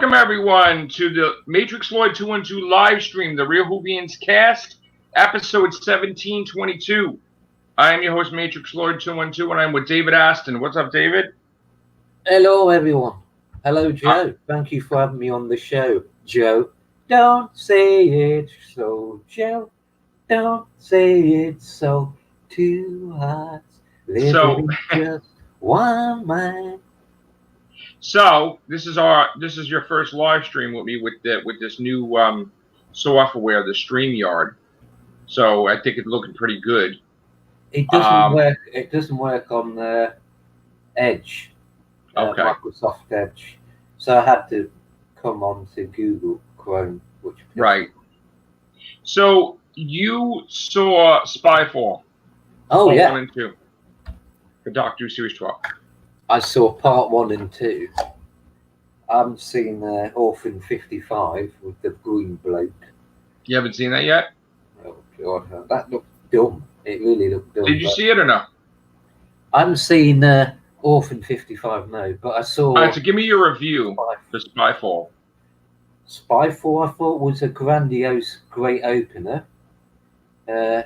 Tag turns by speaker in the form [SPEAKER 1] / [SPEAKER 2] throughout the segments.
[SPEAKER 1] Welcome, everyone, to the Matrixlord212 live stream, the Real Whovians cast, episode 1722. I am your host, Matrixlord212, and I'm with David Aston. What's up, David?
[SPEAKER 2] Hello, everyone. Hello, Joe. Thank you for having me on the show, Joe. Don't say it so, Joe. Don't say it so. Two hearts living in just one mind.
[SPEAKER 1] So this is your first live stream with me with this new software, the StreamYard. So I think it's looking pretty good.
[SPEAKER 2] It doesn't work. It doesn't work on the Edge, Microsoft Edge. So I had to come on to Google Chrome, which
[SPEAKER 1] right. So you saw Spyfall.
[SPEAKER 2] Oh, yeah.
[SPEAKER 1] 1 and 2. The Doctor Who Series 12.
[SPEAKER 2] I saw part 1 and 2. I haven't seen Orphan 55 with the green bloke.
[SPEAKER 1] You haven't seen that yet?
[SPEAKER 2] Oh, God. That looked dumb. It really looked dumb.
[SPEAKER 1] Did you see it or no?
[SPEAKER 2] I haven't seen Orphan 55, no, but I saw...
[SPEAKER 1] All right, so give me your review for Spyfall.
[SPEAKER 2] Spyfall, I thought, was a grandiose, great opener. And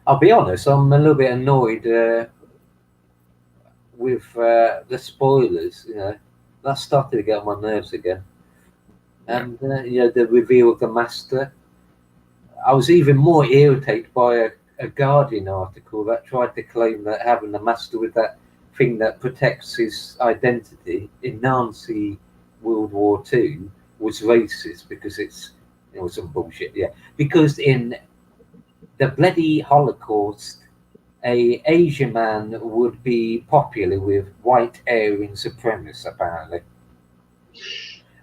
[SPEAKER 2] I'll be honest, I'm a little bit annoyed with the spoilers. You know, that started to get on my nerves again. And you know, the reveal of the Master. I was even more irritated by a Guardian article that tried to claim that having the Master with that thing that protects his identity in Nazi World War II was racist because it's, you know, some bullshit. Yeah, because in the bloody Holocaust, a Asian man would be popular with white Aryan supremacists, apparently.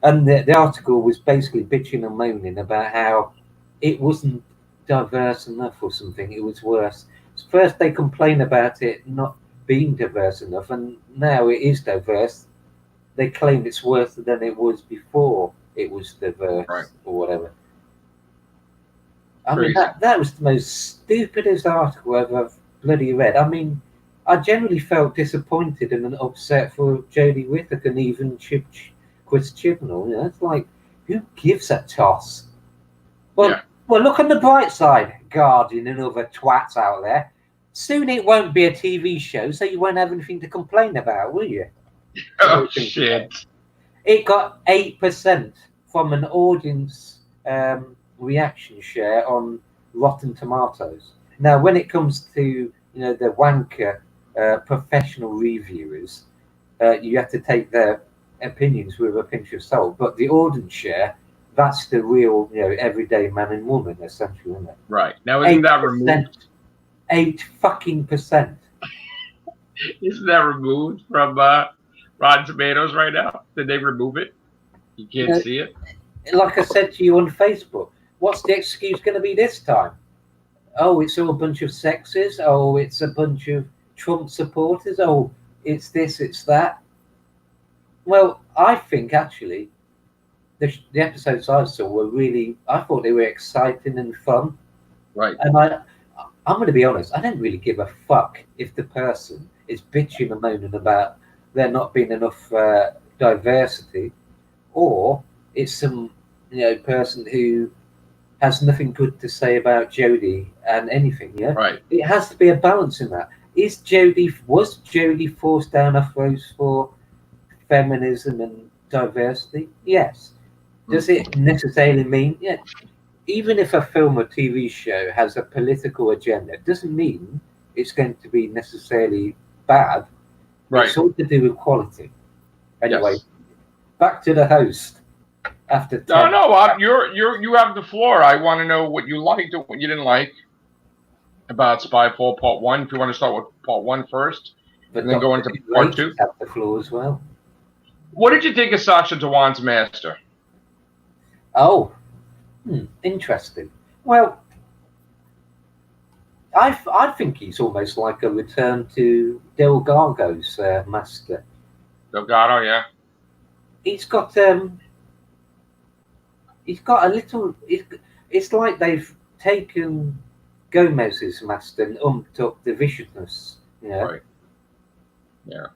[SPEAKER 2] And the article was basically bitching and moaning about how it wasn't diverse enough or something. It was worse. First they complain about it not being diverse enough, and now it is diverse. They claim it's worse than it was before it was diverse, right, or whatever. I mean, that was the most stupidest article I've ever bloody read. I mean, I generally felt disappointed and upset for Jodie Whittaker and even Chris Chibnall. You know, it's like, who gives a toss? Well, well, look on the bright side, Guardian and other twats out there. Soon it won't be a TV show, so you won't have anything to complain about, will you?
[SPEAKER 1] Oh, shit.
[SPEAKER 2] It got 8% from an audience reaction share on Rotten Tomatoes. Now, when it comes to, you know, the wanker professional reviewers, you have to take their opinions with a pinch of salt. But the audience share, that's the real, you know, everyday man and woman, essentially, isn't it?
[SPEAKER 1] Right. Now, isn't that removed?
[SPEAKER 2] 8%
[SPEAKER 1] Isn't that removed from Rotten Tomatoes right now? Did they remove it? You can't see it?
[SPEAKER 2] Like I said to you on Facebook, what's the excuse going to be this time? Oh, it's all a bunch of sexists. Oh, it's a bunch of Trump supporters. Oh, it's this, it's that. Well, I think actually the episodes I saw were really, I thought they were exciting and fun.
[SPEAKER 1] Right.
[SPEAKER 2] And I'm going to be honest, I don't really give a fuck if the person is bitching and moaning about there not being enough diversity, or it's some, you know, person who has nothing good to say about Jodie and anything. Yeah,
[SPEAKER 1] right.
[SPEAKER 2] It has to be a balance in that. Was Jodie forced down her throats for feminism and diversity? Yes. Does it necessarily mean, yeah, even if a film or TV show has a political agenda, it doesn't mean it's going to be necessarily bad.
[SPEAKER 1] Right.
[SPEAKER 2] It's all to do with quality. Anyway,
[SPEAKER 1] yes.
[SPEAKER 2] Back to the host. After
[SPEAKER 1] you have the floor. I want to know what you liked or what you didn't like about Spyfall Part 1. If you want to start with Part 1 first, and then go into Part 2.
[SPEAKER 2] Have the floor as well.
[SPEAKER 1] What did you think of Sacha Dhawan's Master?
[SPEAKER 2] Oh, interesting. Well, I think he's almost like a return to Delgado's Master.
[SPEAKER 1] Delgado, yeah.
[SPEAKER 2] He's got a little. It's like they've taken Gomez's Master and upped up the viciousness. You know?
[SPEAKER 1] Right. Yeah.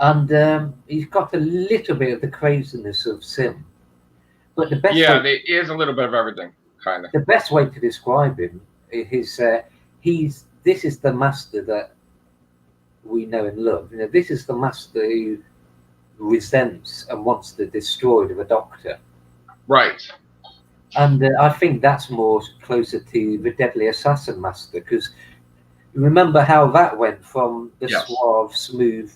[SPEAKER 2] and he's got a little bit of the craziness of Sim. But the best
[SPEAKER 1] there is a little bit of everything, kind of.
[SPEAKER 2] the best way to describe him is this is the master that we know and love. This is the master who resents and wants to destroy the Doctor.
[SPEAKER 1] Right.
[SPEAKER 2] And I think that's more closer to the Deadly Assassin Master, because remember how that went from the suave, smooth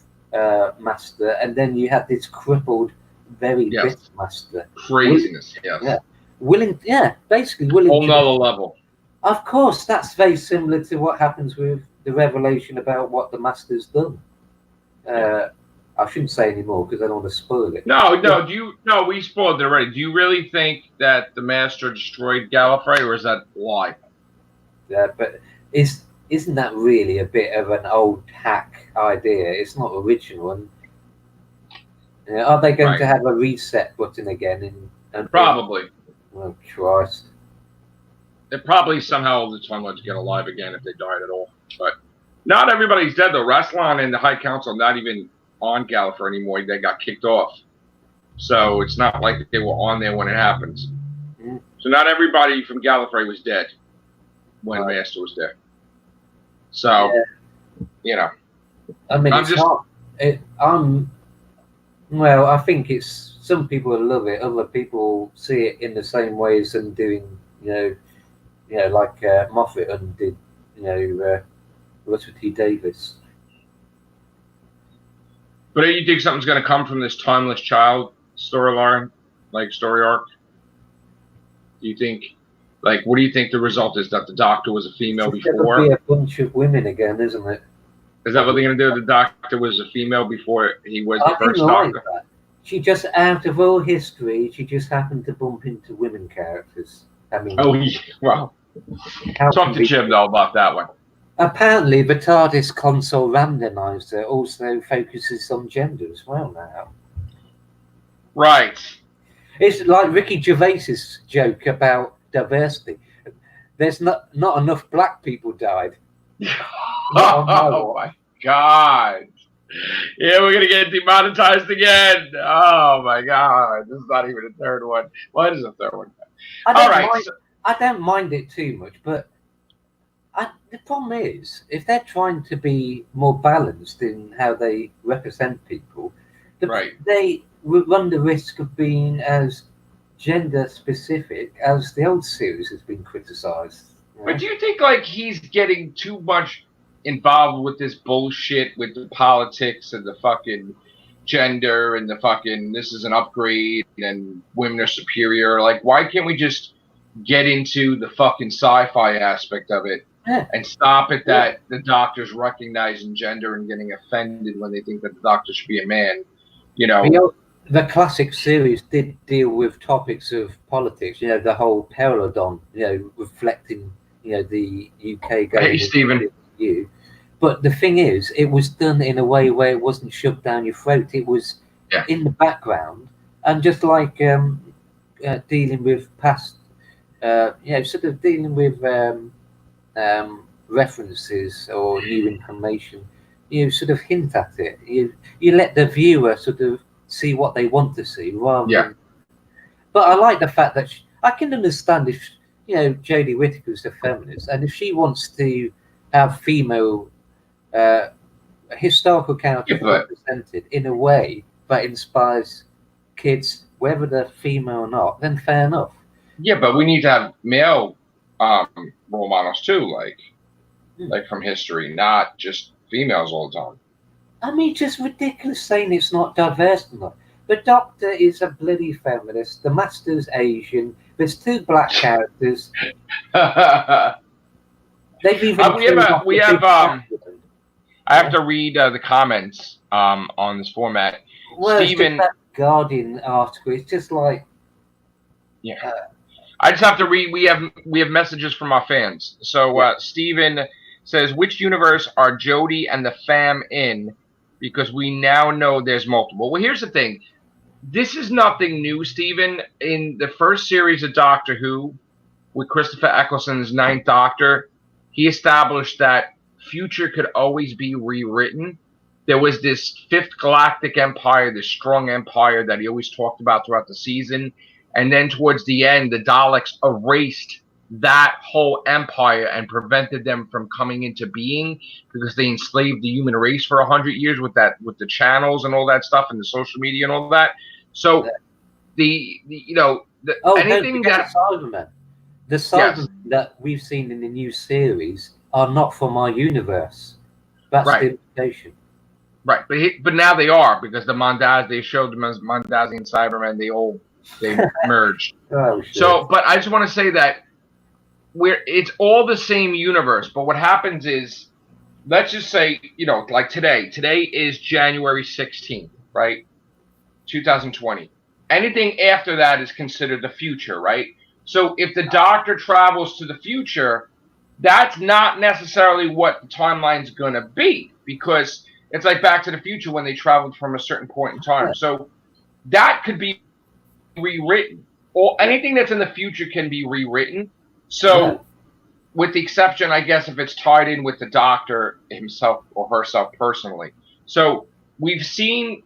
[SPEAKER 2] master, and then you had this crippled, very bitter master.
[SPEAKER 1] Craziness,
[SPEAKER 2] basically willing
[SPEAKER 1] whole
[SPEAKER 2] to...
[SPEAKER 1] nother level.
[SPEAKER 2] Of course, that's very similar to what happens with the revelation about what the master's done. I shouldn't say any more because I don't want to spoil it.
[SPEAKER 1] No, we spoiled it already. Do you really think that the master destroyed Gallifrey, or is that a lie?
[SPEAKER 2] Yeah, but isn't that really a bit of an old hack idea? It's not original. And are they going to have a reset button again?
[SPEAKER 1] Probably.
[SPEAKER 2] Oh, Christ.
[SPEAKER 1] They probably somehow the Time Lords get alive again if they died at all. But not everybody's dead, though. Rassilon and the High Council are not even on Gallifrey anymore. They got kicked off. So it's not like they were on there when it happens.
[SPEAKER 2] Mm.
[SPEAKER 1] So not everybody from Gallifrey was dead when Master was there. So,
[SPEAKER 2] I mean, well, I think it's... Some people love it. Other people see it in the same ways and doing, like Moffat and did, Russell T. Davis.
[SPEAKER 1] But do you think something's going to come from this Timeless Child storyline, like story arc? Do you think, what do you think the result is? That the Doctor was a female before?
[SPEAKER 2] It's going to be a bunch of women again, isn't it?
[SPEAKER 1] Is that what they're going to do? The Doctor was a female before he was the first Doctor?
[SPEAKER 2] That. She just, out of all history, she just happened to bump into women characters. I mean,
[SPEAKER 1] well, talk to Jim though about that one.
[SPEAKER 2] Apparently, the TARDIS console randomizer also focuses on gender as well now.
[SPEAKER 1] Right.
[SPEAKER 2] It's like Ricky Gervais's joke about diversity. There's not enough black people died.
[SPEAKER 1] Oh my God. Yeah, we're gonna get demonetized again. Oh my God. This is not even a third one. What is a third one?
[SPEAKER 2] I don't mind it too much, but the problem is, if they're trying to be more balanced in how they represent people, they run the risk of being as gender specific as the old series has been criticized.
[SPEAKER 1] But do you think he's getting too much involved with this bullshit with the politics and the fucking gender and the fucking this is an upgrade and women are superior? Why can't we just get into the fucking sci-fi aspect of it and stop at that the Doctor's recognizing gender and getting offended when they think that the Doctor should be a man?
[SPEAKER 2] The classic series did deal with topics of politics, the whole Perilodon, reflecting, the UK going
[SPEAKER 1] into
[SPEAKER 2] the EU. But the thing is, it was done in a way where it wasn't shoved down your throat. It was in the background, and just like dealing with past, sort of dealing with references or new information. You sort of hint at it. You let the viewer sort of see what they want to see, rather than... But I like the fact that I can understand if Jodie Whittaker's a feminist, and if she wants to have female historical characters represented in a way that inspires kids, whether they're female or not, then fair enough.
[SPEAKER 1] Yeah, but we need to have male role models too, like from history, not just females all the time.
[SPEAKER 2] I mean, just ridiculous saying it's not diverse enough. The Doctor is a bloody feminist. The Master's Asian. There's 2 black characters. They've even
[SPEAKER 1] I have to read the comments on this format.
[SPEAKER 2] Well,
[SPEAKER 1] Stephen,
[SPEAKER 2] that Guardian article. It's just like
[SPEAKER 1] I just have to read. We have messages from our fans. So Stephen says, which universe are Jodie and the fam in? Because we now know there's multiple. Well, here's the thing. This is nothing new, Stephen. In the first series of Doctor Who, with Christopher Eccleston's 9th Doctor, he established that future could always be rewritten. there was this fifth galactic empire, this strong empire that he always talked about throughout the season. And then towards the end, the Daleks erased that whole empire and prevented them from coming into being because they enslaved the human race for 100 years with the channels and all that stuff and the social media and all that. So anything that
[SPEAKER 2] the Cybermen that we've seen in the new series are not from our universe. That's the implication.
[SPEAKER 1] Right, but now they are, because they showed them as Mondazian Cybermen. They merged.
[SPEAKER 2] Oh, shit.
[SPEAKER 1] So, but I just want to say that it's all the same universe. But what happens is, let's just say, like today. Today is January 16th, right? 2020. Anything after that is considered the future, right? So if the Doctor travels to the future, that's not necessarily what the timeline's going to be, because it's like Back to the Future when they traveled from a certain point in time. So that could be rewritten. Or anything that's in the future can be rewritten. So with the exception, I guess, if it's tied in with the Doctor himself or herself personally. So we've seen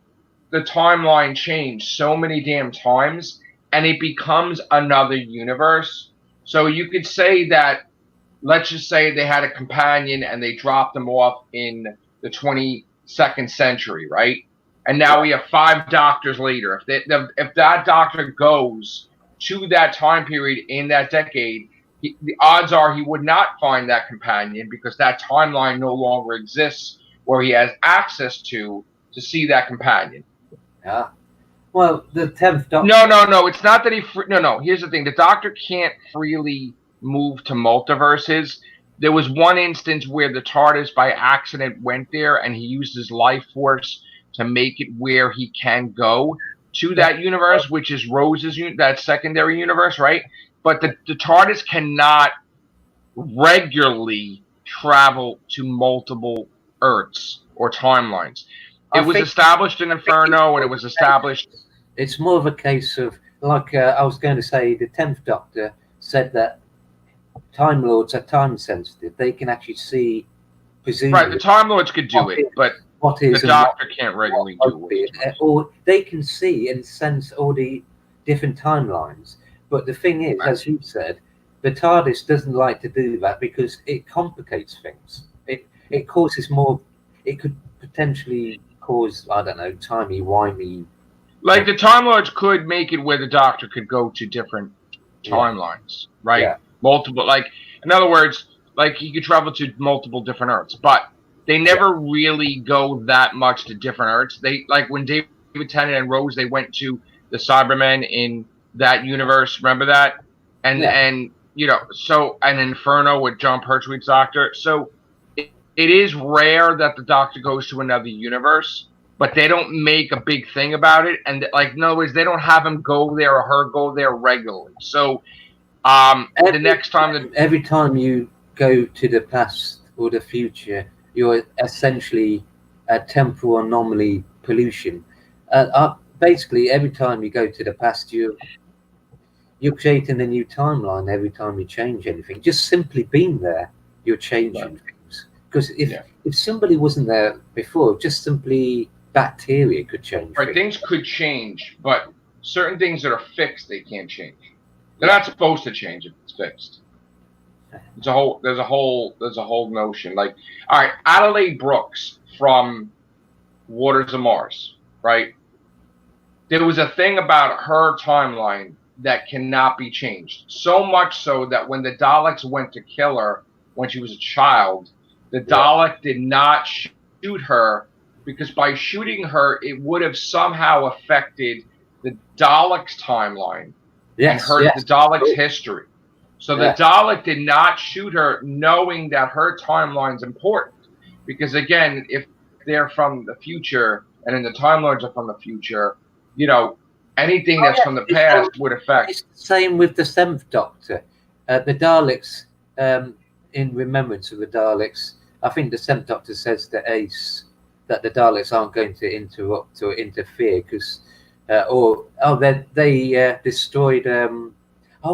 [SPEAKER 1] the timeline change so many damn times, and it becomes another universe. So you could say that, let's just say they had a companion and they dropped them off in the 22nd century, right? And now we have 5 Doctors later. If that Doctor goes to that time period in that decade, the odds are he would not find that companion, because that timeline no longer exists where he has access to see that companion.
[SPEAKER 2] Yeah. Well, the 10th Doctor...
[SPEAKER 1] No. It's not that he... No. Here's the thing. The Doctor can't freely move to multiverses. There was one instance where the TARDIS by accident went there, and he used his life force to make it where he can go to that universe, which is Rose's that secondary universe, right? But the TARDIS cannot regularly travel to multiple Earths or timelines. It was established in Inferno, and it was established...
[SPEAKER 2] It's more of a case of, like I was going to say, the 10th Doctor said that Time Lords are time sensitive. They can actually see, presumably...
[SPEAKER 1] Right, the Time Lords could do it, but the Doctor can't regularly do it.
[SPEAKER 2] Or they can see and sense all the different timelines. But the thing is, as you said, the TARDIS doesn't like to do that because it complicates things. It causes more... It could potentially cause, I don't know, timey-wimey...
[SPEAKER 1] Like, the Time Lords could make it where the Doctor could go to different timelines, right?
[SPEAKER 2] Yeah.
[SPEAKER 1] Multiple, like, in other words, like, he could travel to multiple different Earths, but they never really go that much to different Earths. They, like, when David Tennant and Rose, they went to the Cybermen in that universe, remember that? And so, and Inferno with John Pertwee's Doctor. So, it is rare that the Doctor goes to another universe, but they don't make a big thing about it. And, like, in other words, they don't have him go there or her go there regularly. So,
[SPEAKER 2] every time you go to the past or the future, you're essentially a temporal anomaly pollution. Basically, every time you go to the past, you're creating a new timeline every time you change anything. Just simply being there, you're changing things. Because if somebody wasn't there before, just simply bacteria could change.
[SPEAKER 1] Right, things could change, but certain things that are fixed, they can't change. They're not supposed to change if it's fixed. There's a whole notion. Like, all right, Adelaide Brooks from Waters of Mars, right? There was a thing about her timeline that cannot be changed. So much so that when the Daleks went to kill her when she was a child, the Dalek did not shoot her, because by shooting her, it would have somehow affected the Dalek's timeline and the Dalek's history. So the Dalek did not shoot her, knowing that her timeline's important. Because again, if they're from the future and then the Time Lords are from the future, anything that's from the past would affect.
[SPEAKER 2] It's the same with the 7th Doctor. The Daleks, in remembrance of the Daleks, I think the 7th Doctor says to Ace that the Daleks aren't going to interrupt or interfere because, they destroyed.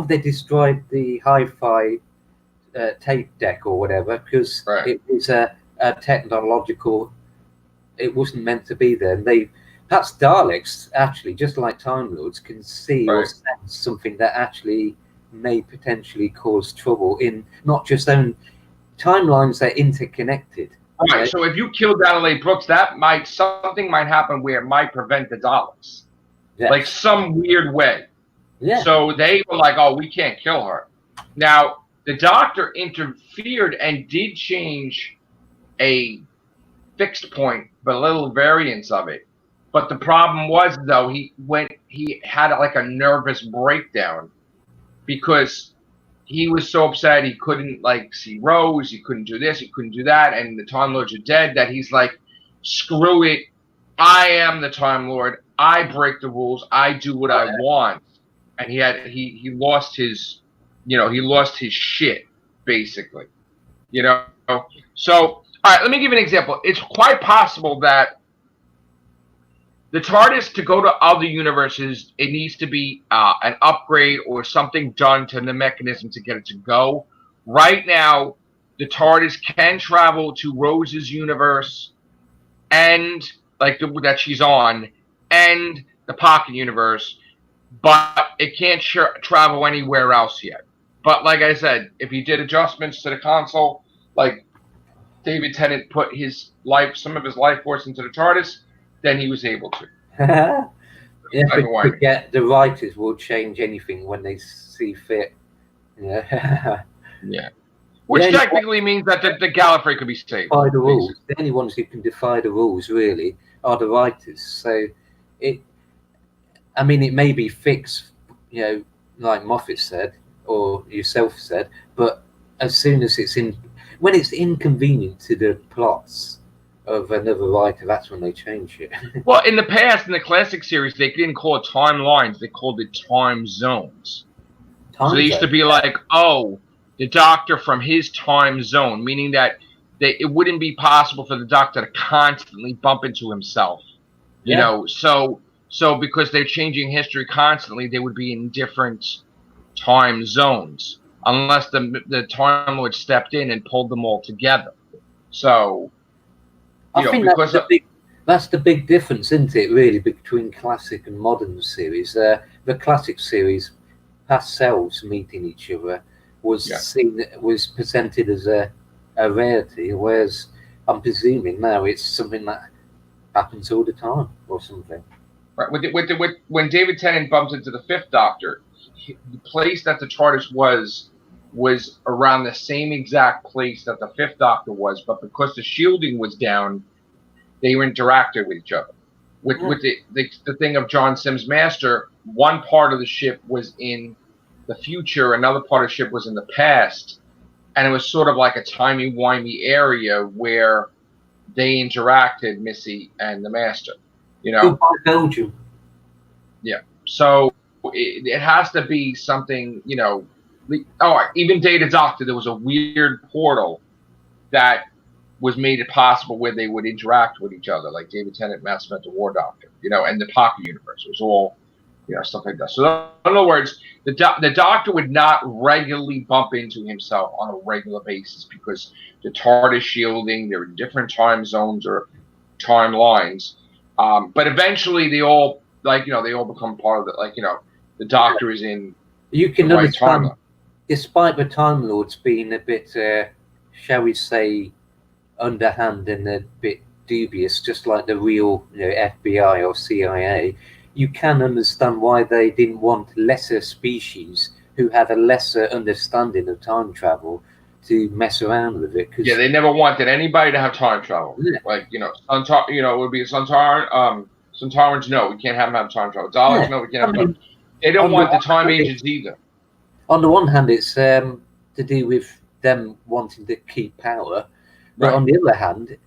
[SPEAKER 2] They destroyed the hi-fi tape deck or whatever because it was a technological it wasn't meant to be there. And perhaps Daleks, actually, just like Time Lords, can see or sense something that actually may potentially cause trouble in not just own timelines that are interconnected.
[SPEAKER 1] All right, so if you kill Daniel Brooks, something might happen where it might prevent the Daleks.
[SPEAKER 2] Yes.
[SPEAKER 1] Like some weird way.
[SPEAKER 2] Yeah.
[SPEAKER 1] So they were like, oh, we can't kill her. Now, the Doctor interfered and did change a fixed point, but a little variance of it. But the problem was, though, he had like a nervous breakdown because he was so upset he couldn't like see Rose, he couldn't do this, he couldn't do that, and the Time Lords are dead, that he's like, screw it, I am the Time Lord, I break the rules, I do what I want. And he lost his, he lost his shit, basically. So, all right, let me give you an example. It's quite possible that the TARDIS, to go to other universes, it needs to be an upgrade or something done to the mechanism to get it to go. Right now, the TARDIS can travel to Rose's universe and that she's on, and the Pocket universe, but it can't travel anywhere else yet. But like I said, if he did adjustments to the console, like David Tennant put some of his life force into the TARDIS, then he was able to.
[SPEAKER 2] Forget the writers will change anything when they see fit. Yeah.
[SPEAKER 1] Yeah. Which technically means that the Gallifrey could be saved.
[SPEAKER 2] Defy the rules. The only ones who can defy the rules really are the writers. So it may be fixed, like Moffat said or yourself said, but as soon as when it's inconvenient to the plots of another writer, that's when they change it.
[SPEAKER 1] Well, in the past, in the classic series, they didn't call it timelines; they called it time zones. So they used to be like, oh, the Doctor from his time zone, meaning that it wouldn't be possible for the Doctor to constantly bump into himself. So because they're changing history constantly, they would be in different time zones unless the Time Lord stepped in and pulled them all together. So
[SPEAKER 2] I think that's the big difference, isn't it, really, between classic and modern series. The classic series, past selves meeting each other, was presented as a rarity, whereas I'm presuming now it's something that happens all the time or something.
[SPEAKER 1] Right. When David Tennant bumped into the Fifth Doctor, the place that the TARDIS was around the same exact place that the Fifth Doctor was, but because the shielding was down, they interacted with each other. With the thing of John Sims' Master, one part of the ship was in the future, another part of the ship was in the past, and it was sort of like a timey-wimey area where they interacted, Missy and the Master.
[SPEAKER 2] Goodbye, Belgium.
[SPEAKER 1] Yeah. So it has to be something, even Data Doctor, there was a weird portal that was made it possible where they would interact with each other, like David Tennant, Mass Effect, War Doctor, and the Pocket universe. It was all, stuff like that. So in other words, the Doctor would not regularly bump into himself on a regular basis because the TARDIS shielding, they're in different time zones or timelines. But eventually they all become part of it. The Doctor is in.
[SPEAKER 2] You can understand, despite the Time Lords being a bit, shall we say, underhand and a bit dubious, just like the real FBI or CIA, you can understand why they didn't want lesser species who had a lesser understanding of time travel to mess around with it.
[SPEAKER 1] Yeah, they never wanted anybody to have time travel. Yeah. It would be Suntarans, no, we can't have them have time travel. Daleks, no, we can't have them. They don't want the time agents either.
[SPEAKER 2] On the one hand, it's to do with them wanting to keep power, but on the other hand,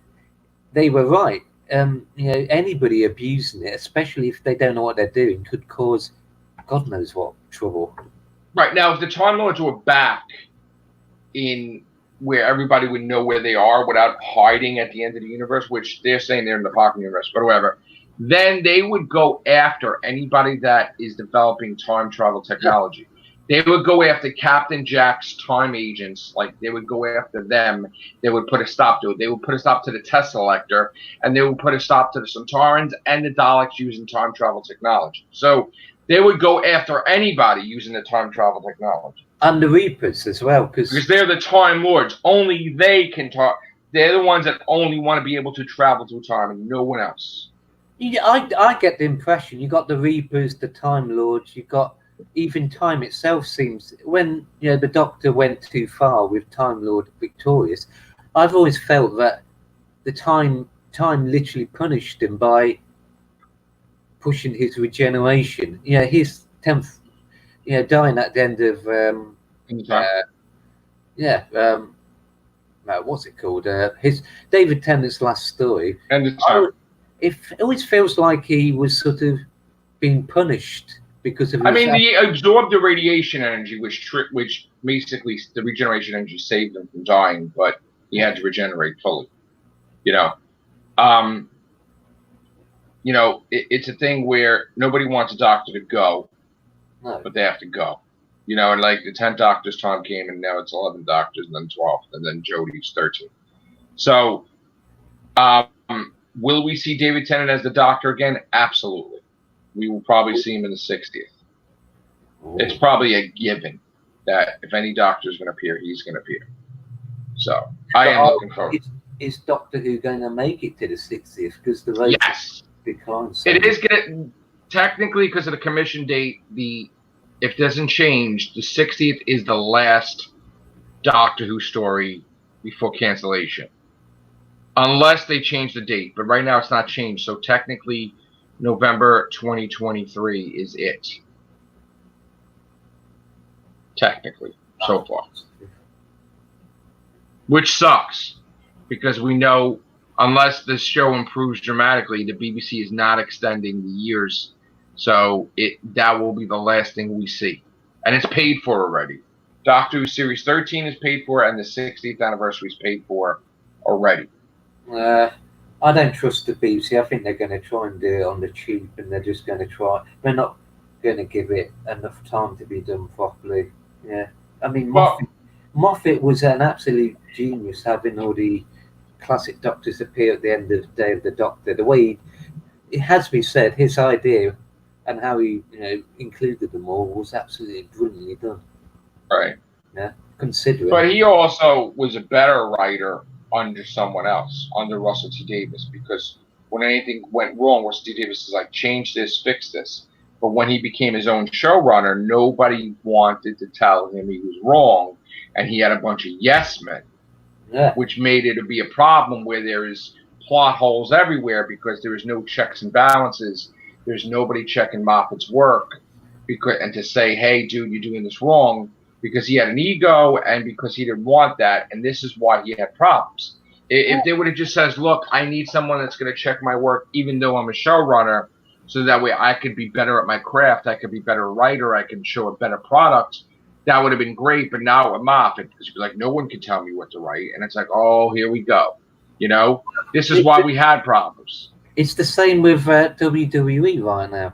[SPEAKER 2] they were right. Anybody abusing it, especially if they don't know what they're doing, could cause God knows what trouble.
[SPEAKER 1] Right. Now, if the Time Lords were back in where everybody would know where they are without hiding at the end of the universe, which they're saying they're in the Pocket universe, but whatever, then they would go after anybody that is developing time travel technology. They would go after Captain Jack's time agents. Like, they would go after them. They would put a stop to it. They would put a stop to the test selector, and they would put a stop to the Centaurans and the Daleks using time travel technology. So they would go after anybody using the time travel technology.
[SPEAKER 2] And the Reapers as well.
[SPEAKER 1] Because they're the Time Lords. Only they can talk. They're the ones that only want to be able to travel through time, and no one else.
[SPEAKER 2] Yeah, I get the impression you got the Reapers, the Time Lords, you got even time itself seems, when the Doctor went too far with Time Lord Victorious, I've always felt that the time literally punished him by pushing his regeneration. His 10th, dying at the end of what's it called? His David Tennant's last story.
[SPEAKER 1] And
[SPEAKER 2] it always feels like he was sort of being punished. Because of
[SPEAKER 1] he absorbed the radiation energy, which basically the regeneration energy saved him from dying, but he had to regenerate fully. It's a thing where nobody wants a Doctor to go, but they have to go. And like the 10th Doctor's time came, and now it's 11 Doctors, and then 12, and then Jodie's 13. So, will we see David Tennant as the Doctor again? Absolutely. We will probably see him in the 60th. It's probably a given that if any Doctor is going to appear, he's going to appear. So I am looking forward.
[SPEAKER 2] Is Doctor Who going to make it to the 60th? Because the rate declines.
[SPEAKER 1] It is going to, technically, because of the commission date, if it doesn't change, the 60th is the last Doctor Who story before cancellation. Unless they change the date. But right now it's not changed. So technically, November 2023 is it. Technically, so far. Which sucks, because we know unless this show improves dramatically, the BBC is not extending the years. So that will be the last thing we see. And it's paid for already. Doctor Who Series 13 is paid for, and the 60th anniversary is paid for already.
[SPEAKER 2] I don't trust the BBC. I think they're going to try and do it on the cheap, and they're just going to try. They're not going to give it enough time to be done properly. Yeah, I mean, Moffat was an absolute genius, having all the classic Doctors appear at the end of Day of the Doctor. The way it has been said, his idea and how he included them all was absolutely brilliantly done.
[SPEAKER 1] Right.
[SPEAKER 2] Yeah, considering.
[SPEAKER 1] But he also was a better writer under someone else, under Russell T Davies, because when anything went wrong, Russell T Davies is like, change this, fix this. But when he became his own showrunner, nobody wanted to tell him he was wrong, and he had a bunch of yes men, which made it be a problem where there is plot holes everywhere because there is no checks and balances. There's nobody checking Moffat's work, and to say, hey, dude, you're doing this wrong, because he had an ego and because he didn't want that, and this is why he had problems. If they would have just said, look, I need someone that's going to check my work even though I'm a showrunner, so that way I could be better at my craft, I could be better writer, I can show a better product, that would have been great. But now with Moffat, because like, no one can tell me what to write, and it's like, oh, here we go. This is why we had problems.
[SPEAKER 2] It's the same with WWE right now.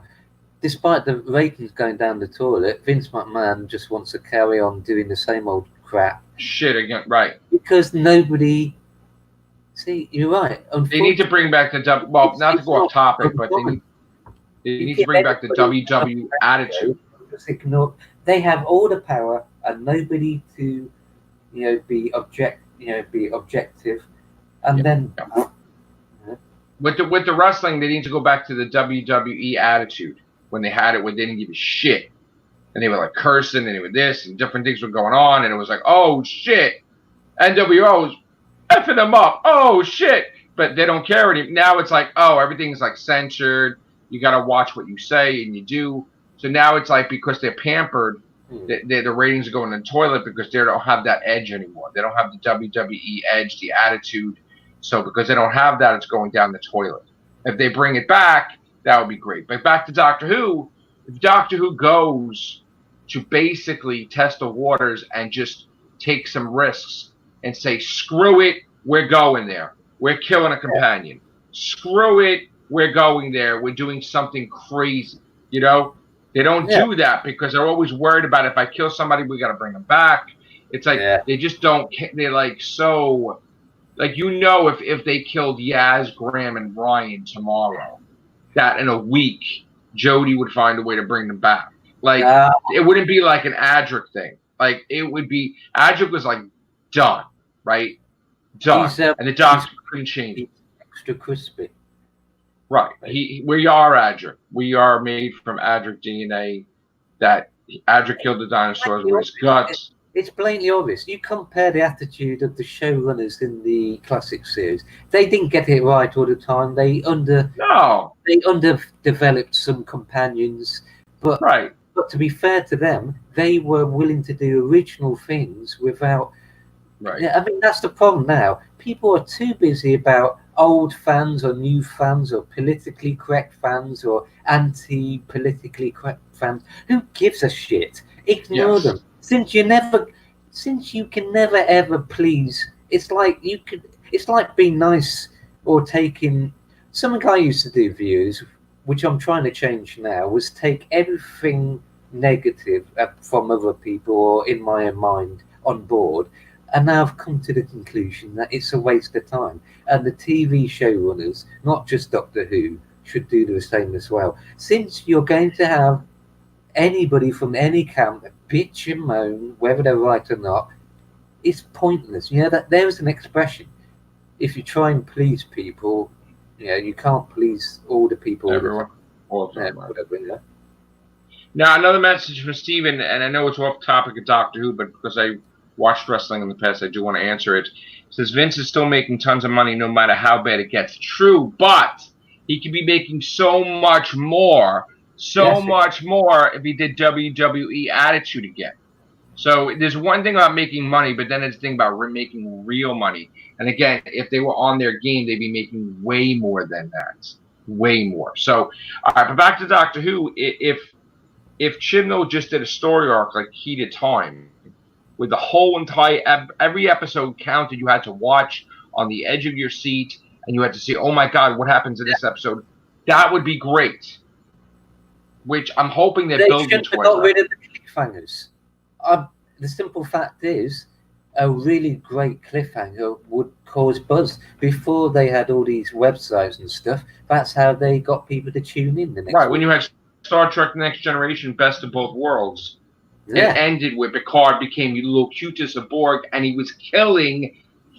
[SPEAKER 2] Despite the ratings going down the toilet, Vince McMahon just wants to carry on doing the same old crap.
[SPEAKER 1] Shit again, right?
[SPEAKER 2] Because nobody. See, you're right.
[SPEAKER 1] They need to bring back the well, not to go off topic, but they need to bring back the WWE attitude.
[SPEAKER 2] They have all the power and nobody to, be objective, and then.
[SPEAKER 1] With the wrestling, they need to go back to the WWE attitude. When they had it, where they didn't give a shit, and they were like cursing, and they were this, and different things were going on, and it was like, oh shit, NWO's effing them up, oh shit, but they don't care anymore. Now it's like, oh, everything's like censored. You got to watch what you say, and you do. So now it's like, because they're pampered, the ratings are going in the toilet because they don't have that edge anymore. They don't have the WWE edge, the attitude. So because they don't have that, it's going down the toilet. If they bring it back, that would be great. But back to Doctor Who, if Doctor Who goes to basically test the waters and just take some risks and say, screw it, we're going there. We're killing a companion. Screw it, we're going there. We're doing something crazy. They don't do that because they're always worried about if I kill somebody, we got to bring them back. It's like they just don't. They're like so. Like, if they killed Yaz, Graham, and Ryan tomorrow, that in a week, Jody would find a way to bring them back. Like, it wouldn't be like an Adric thing. Like, it would be, Adric was like, done, right? Done. And the doctor couldn't change it.
[SPEAKER 2] Extra crispy.
[SPEAKER 1] Right. We are Adric. We are made from Adric DNA. That Adric killed the dinosaurs with his guts.
[SPEAKER 2] It's blatantly obvious. You compare the attitude of the showrunners in the classic series. They didn't get it right all the time. They underdeveloped some companions. But to be fair to them, they were willing to do original things without. Right. Yeah, I mean, that's the problem now. People are too busy about old fans or new fans or politically correct fans or anti-politically correct fans. Who gives a shit? Ignore them. Since you can never ever please, it's like being nice or taking. Something I used to do, viewers, which I'm trying to change now, was take everything negative from other people or in my own mind on board, and now I've come to the conclusion that it's a waste of time. And the TV showrunners, not just Doctor Who, should do the same as well. Since you're going to have anybody from any camp bitch and moan, whether they're right or not, it's pointless. That there's an expression. If you try and please people, you can't please all the people.
[SPEAKER 1] Everyone. Now, another message from Steven, and I know it's off topic of Doctor Who, but because I watched wrestling in the past, I do want to answer it. It says Vince is still making tons of money no matter how bad it gets. True, but he could be making so much more if he did WWE Attitude again. So there's one thing about making money, but then there's the thing about making real money. And again, if they were on their game, they'd be making way more than that. Way more. So, all right, but back to Doctor Who. If Chibnall just did a story arc like Heat of Time, with the whole entire, every episode counted, you had to watch on the edge of your seat, and you had to see, oh my God, what happens in this episode? That would be great. Which I'm hoping they're building towards. They got rid of
[SPEAKER 2] the cliffhangers. The simple fact is, a really great cliffhanger would cause buzz. Before they had all these websites and stuff, that's how they got people to tune in the next week.
[SPEAKER 1] When you had Star Trek Next Generation, Best of Both Worlds, it ended with Picard became Locutus of Borg, and he was killing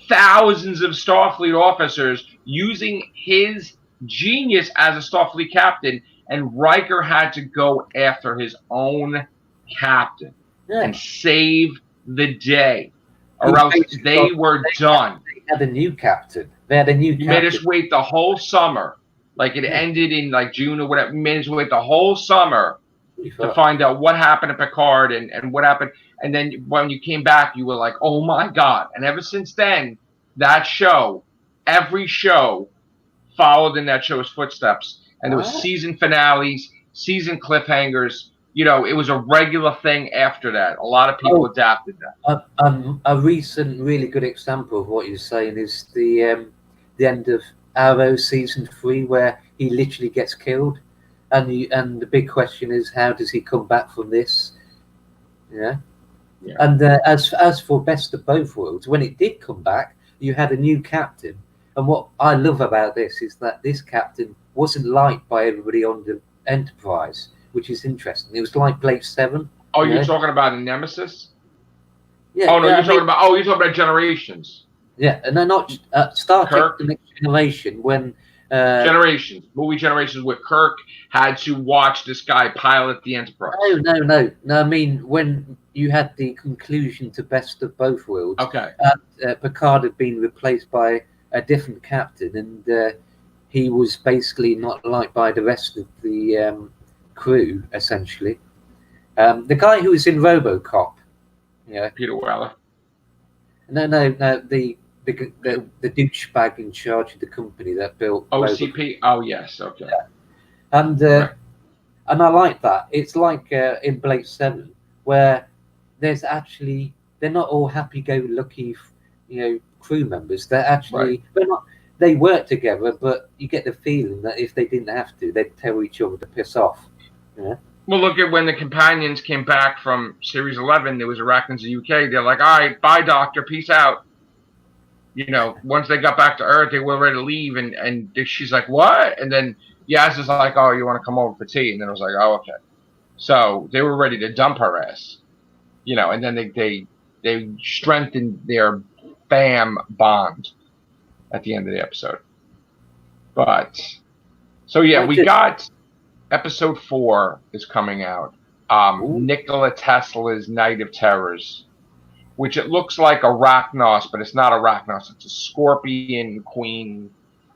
[SPEAKER 1] thousands of Starfleet officers using his genius as a Starfleet captain. And Riker had to go after his own captain and save the day, or else they were done.
[SPEAKER 2] They had a new captain.
[SPEAKER 1] He made us wait the whole summer. Like it ended in like June or whatever. He made us wait the whole summer to find out what happened to Picard and what happened. And then when you came back, you were like, oh my God. And ever since then, every show followed in that show's footsteps. And there was season finales, season cliffhangers. It was a regular thing after that. A lot of people adapted that.
[SPEAKER 2] A recent really good example of what you're saying is the end of Arrow season 3, where he literally gets killed, and the big question is, how does he come back from this? And as for Best of Both Worlds, when it did come back, you had a new captain. And what I love about this is that this captain wasn't liked by everybody on the Enterprise, which is interesting. It was like Blake 7.
[SPEAKER 1] Oh, you're talking about a Nemesis? Yeah. Oh no, you're talking about Generations.
[SPEAKER 2] Yeah, and they're not Star Trek: The Next Generation when
[SPEAKER 1] movie Generations, where Kirk had to watch this guy pilot the Enterprise.
[SPEAKER 2] No. I mean, when you had the conclusion to Best of Both Worlds.
[SPEAKER 1] Okay.
[SPEAKER 2] Picard had been replaced by a different captain, and he was basically not liked by the rest of the crew, essentially. The guy who was in RoboCop,
[SPEAKER 1] Peter Weller.
[SPEAKER 2] No, the douchebag in charge of the company that built
[SPEAKER 1] OCP.
[SPEAKER 2] RoboCop.
[SPEAKER 1] Oh yes, okay.
[SPEAKER 2] Yeah. And I like that. It's like in Blake 7, where they're not all happy-go-lucky, crew members. They're actually they work together, but you get the feeling that if they didn't have to, they'd tell each other to piss off.
[SPEAKER 1] Well, look at when the companions came back from Series 11. There was arachnids in the UK. They're like, all right, bye, Doctor. Peace out. Once they got back to Earth, they were ready to leave. And she's like, what? And then Yaz is like, oh, you want to come over for tea? And then I was like, oh, okay. So they were ready to dump her ass. And then they strengthened their fam bond at the end of the episode. But, so yeah, we got episode 4 is coming out. Nikola Tesla's Night of Terrors, which it looks like Arachnos, but it's not Arachnos. It's a scorpion queen,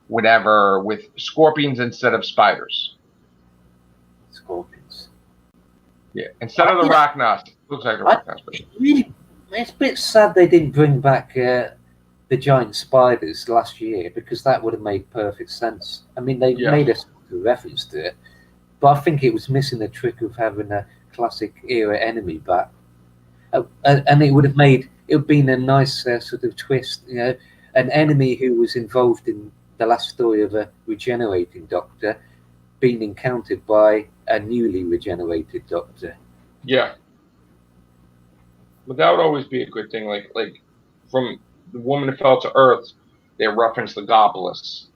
[SPEAKER 1] whatever, with scorpions instead of spiders.
[SPEAKER 2] Scorpions.
[SPEAKER 1] Yeah, instead of the Arachnos, it looks like Arachnos.
[SPEAKER 2] It's a bit sad they didn't bring back the giant spiders last year, because that would have made perfect sense. I mean, they made a reference to it, but I think it was missing the trick of having a classic era enemy back. And it would have been a nice sort of twist, an enemy who was involved in the last story of a regenerating Doctor being encountered by a newly regenerated Doctor.
[SPEAKER 1] Yeah. But that would always be a good thing. Like from the Woman Who Fell to Earth, they referenced Legopolis.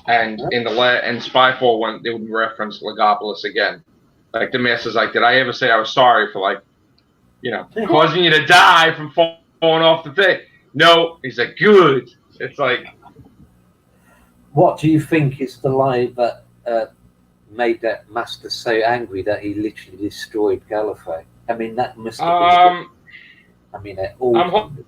[SPEAKER 1] And in Spyfall, when they would reference Legopolis again. Like the Master's like, did I ever say I was sorry for causing you to die from falling off the thing? No. He's like, good. It's like,
[SPEAKER 2] what do you think is the lie that made that Master so angry that he literally destroyed Gallifrey? I mean, that must have been
[SPEAKER 1] I'm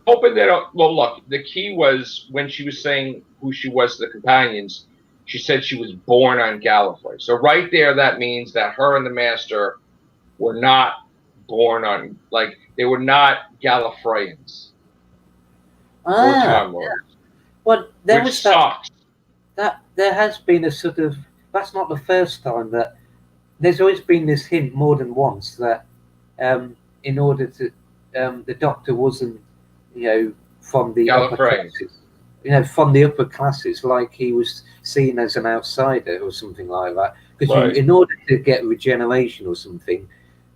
[SPEAKER 1] hoping that. Well, look, the key was when she was saying who she was to the companions. She said she was born on Gallifrey. So right there, that means that her and the Master were not born on, they were not Gallifreyans.
[SPEAKER 2] Well, there was
[SPEAKER 1] sucks.
[SPEAKER 2] That there has been a sort of. That's not the first time that. There's always been this hint more than once that, in order to. The Doctor wasn't, from the upper classes, from the upper classes, like he was seen as an outsider or something like that. Because in order to get regeneration or something,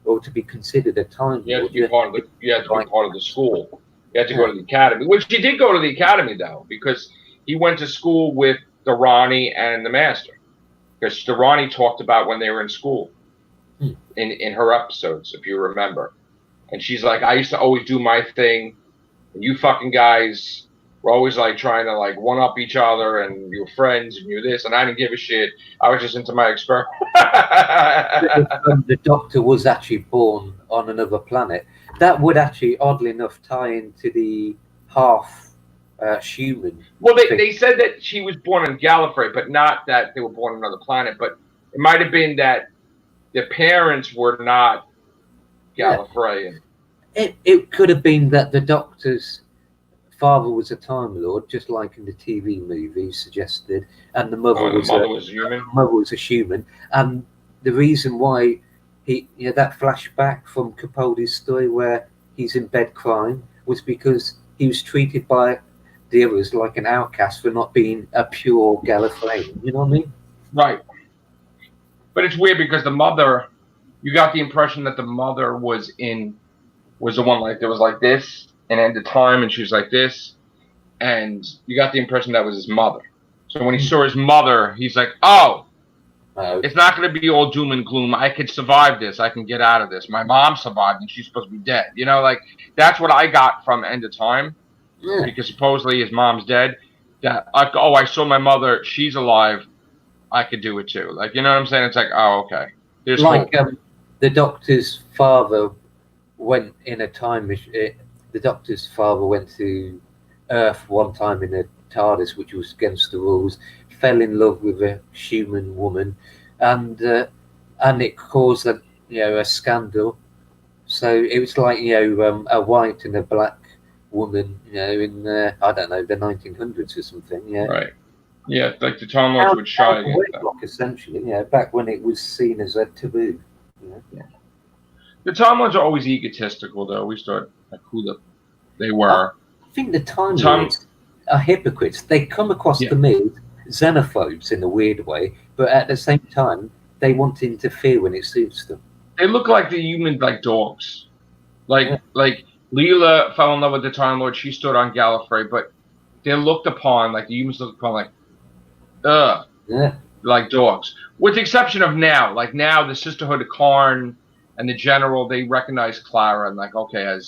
[SPEAKER 2] or to be considered a Time Lord,
[SPEAKER 1] you had to be part of the school. You had to go to the academy, which he did go to the academy though, because he went to school with Durrani and the Master. Because Durrani talked about when they were in school in her episodes, if you remember. And she's like, I used to always do my thing, and you fucking guys were always trying to one up each other, and you were friends, and you're this, and I didn't give a shit. I was just into my experiment.
[SPEAKER 2] The Doctor was actually born on another planet. That would actually, oddly enough, tie into the half human.
[SPEAKER 1] Well, they said that she was born on Gallifrey, but not that they were born on another planet. But it might have been that the parents were not Gallifreyan.
[SPEAKER 2] It could have been that the Doctor's father was a Time Lord, just like in the TV movie suggested, and the mother was human. Mother was a human, and the reason why that flashback from Capaldi's story where he's in bed crying was because he was treated by the others like an outcast for not being a pure Gallifreyan. You know what I mean?
[SPEAKER 1] Right. But it's weird because the mother. You got the impression that the mother was the one there was this, and End of Time, and she was like this, and you got the impression that was his mother. So when he saw his mother, he's like, oh, it's not going to be all doom and gloom. I can survive this. I can get out of this. My mom survived, and she's supposed to be dead. That's what I got from End of Time, because supposedly his mom's dead. That I saw my mother. She's alive. I could do it too. You know what I'm saying? It's oh, okay. There's hope.
[SPEAKER 2] The Doctor's father went in a time machine. The Doctor's father went to Earth one time in a TARDIS, which was against the rules. Fell in love with a human woman, and it caused a scandal. So it was a white and a black woman, in I don't know, the 1900s or something. Yeah.
[SPEAKER 1] Right. Yeah, the Time Lords would shy against that.
[SPEAKER 2] Essentially, back when it was seen as a taboo.
[SPEAKER 1] Yeah. The Time Lords are always egotistical, though. We start who they were.
[SPEAKER 2] I think the Time Lords are hypocrites. They come across to me xenophobes in a weird way, but at the same time, they want to interfere when it suits them.
[SPEAKER 1] They look like the humans, like dogs. Like Leela fell in love with the Time Lord. She stood on Gallifrey, but they're looked upon like the humans look upon like dogs. With the exception of now, like now the Sisterhood of Karn and the General, they recognize Clara and like okay.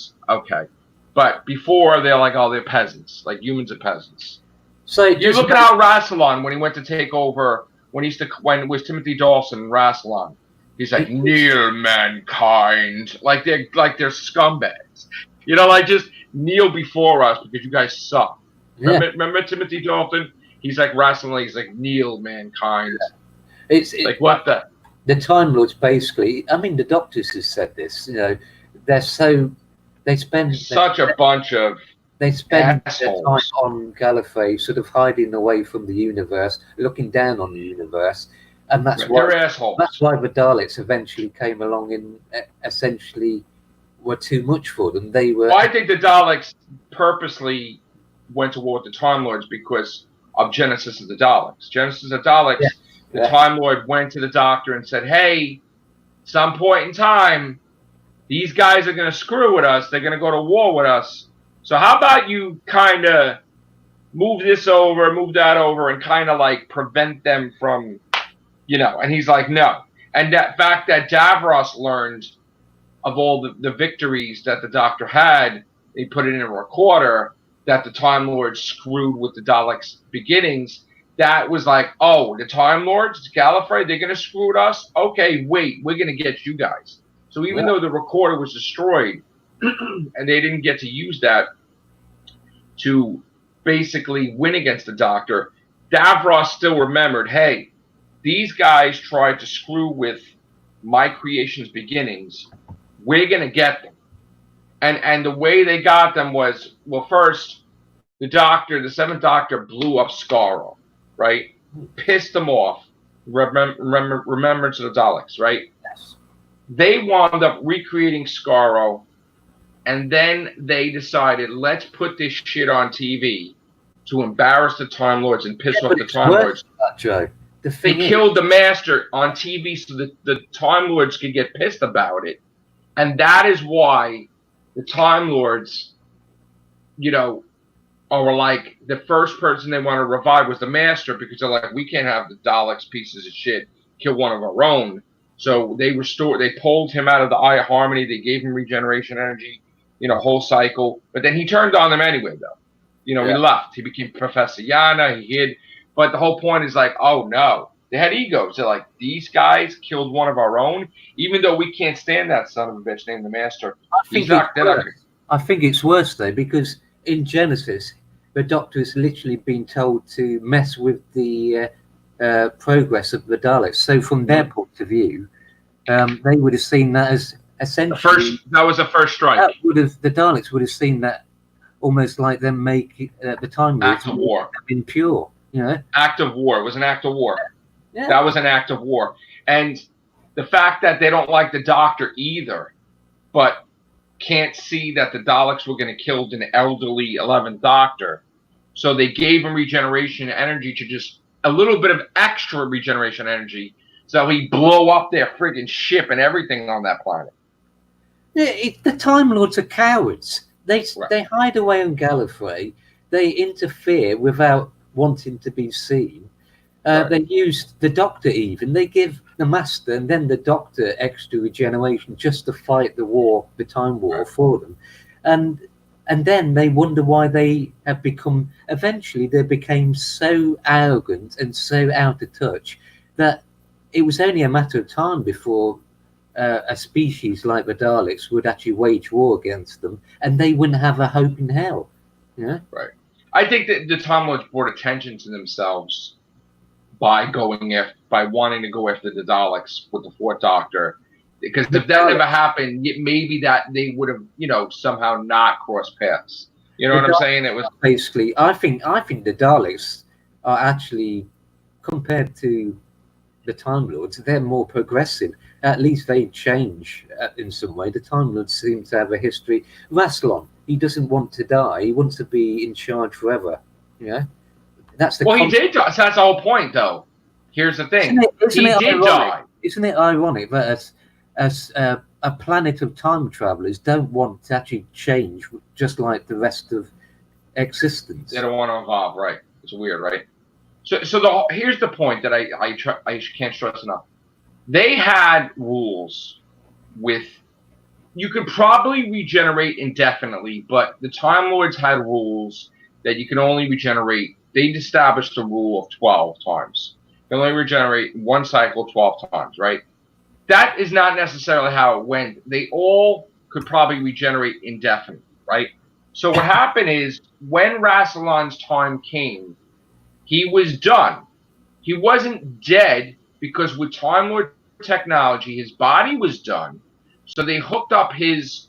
[SPEAKER 1] But before they're like, oh, they're peasants. Like humans are peasants. So you look at how Rassilon, when he went to take over, when it was Timothy Dawson and Rassilon, he's like, kneel mankind. Like they're scumbags. You know, like just kneel before us because you guys suck. Remember Timothy Dalton? He's like Rassilon, he's like, kneel mankind. It's like what
[SPEAKER 2] the Time Lords basically, I mean the Doctors have said this, you know, they spend
[SPEAKER 1] a bunch of
[SPEAKER 2] they spend their time on Gallifrey sort of hiding away from the universe, looking down on the universe, and that's why
[SPEAKER 1] they're assholes.
[SPEAKER 2] That's why the Daleks eventually came along and essentially were too much for them. They were.
[SPEAKER 1] Well, I think the Daleks purposely went to war with the Time Lords because of Genesis of the Daleks. Genesis of the Daleks, the Time Lord went to the Doctor and said, hey, some point in time, these guys are going to screw with us. They're going to go to war with us. So how about you kind of move this over, move that over, and kind of like prevent them from, you know. And he's like, no. And that fact that Davros learned of all the victories that the Doctor had, he put it in a recorder, that the Time Lords screwed with the Daleks' beginnings. That was like, oh, the Time Lords, Gallifrey, they're going to screw with us? Okay, wait, we're going to get you guys. So even though the recorder was destroyed, and they didn't get to use that to basically win against the Doctor, Davros still remembered, hey, these guys tried to screw with my creation's beginnings. We're going to get them. And the way they got them was, well, first, the Seventh Doctor blew up Skaro, right? Pissed them off. Remembrance of the Daleks, right?
[SPEAKER 2] Yes.
[SPEAKER 1] They wound up recreating Skaro, and then they decided, let's put this shit on TV to embarrass the Time Lords and piss off the Time Lords.
[SPEAKER 2] Joe.
[SPEAKER 1] They killed the Master on TV so that the Time Lords could get pissed about it. And that is why the Time Lords, you know, are like, the first person they want to revive was the Master, because they're like, we can't have the Daleks pieces of shit kill one of our own. So they pulled him out of the Eye of Harmony. They gave him regeneration energy, you know, whole cycle. But then he turned on them anyway, though. You know, he left. He became Professor Yana. He hid. But the whole point is like, oh, no. They had egos. They're like, these guys killed one of our own, even though we can't stand that son of a bitch named the Master.
[SPEAKER 2] I think it's worse, though, because in Genesis, the Doctor has literally been told to mess with the progress of the Daleks. So from their point of view, they would have seen that as essentially...
[SPEAKER 1] That was the first strike.
[SPEAKER 2] The Daleks would have seen that almost like them make the Time Lords
[SPEAKER 1] act of war,
[SPEAKER 2] impure. You know,
[SPEAKER 1] act of war. It was an act of war.
[SPEAKER 2] Yeah.
[SPEAKER 1] That was an act of war. And the fact that they don't like the Doctor either, but can't see that the Daleks were going to kill an elderly 11th Doctor, so they gave him regeneration energy to just a little bit of extra regeneration energy, so he blow up their friggin' ship and everything on that planet.
[SPEAKER 2] Yeah, the Time Lords are cowards. They hide away on Gallifrey. They interfere without wanting to be seen. They used the Doctor even. They give the Master and then the Doctor extra regeneration just to fight the war, the Time War for them. And then they wonder why they have become, eventually they became so arrogant and so out of touch that it was only a matter of time before a species like the Daleks would actually wage war against them, and they wouldn't have a hope in hell. Yeah.
[SPEAKER 1] Right. I think that the Time Lords brought attention to themselves by wanting to go after the Daleks with the Fourth Doctor, because if that never happened, maybe that they would have, you know, somehow not crossed paths. You know what I'm saying? It was
[SPEAKER 2] basically. I think the Daleks are actually, compared to the Time Lords, they're more progressive. At least they change in some way. The Time Lords seem to have a history. Rassilon, he doesn't want to die. He wants to be in charge forever. You know, that's the.
[SPEAKER 1] Well, he did. That's the whole point, though. Here's the thing. He did die.
[SPEAKER 2] Isn't it ironic that as a planet of time travelers don't want to actually change, just like the rest of existence.
[SPEAKER 1] They don't want to evolve, right? It's weird, right? So here's the point that I can't stress enough. They had rules with, you could probably regenerate indefinitely, but the Time Lords had rules that you can only regenerate. They established the rule of 12 times. You can only regenerate one cycle 12 times, right? That is not necessarily how it went. They all could probably regenerate indefinitely, right? So what happened is, when Rassilon's time came, he was done. He wasn't dead, because with Time Lord technology, his body was done. So they hooked up his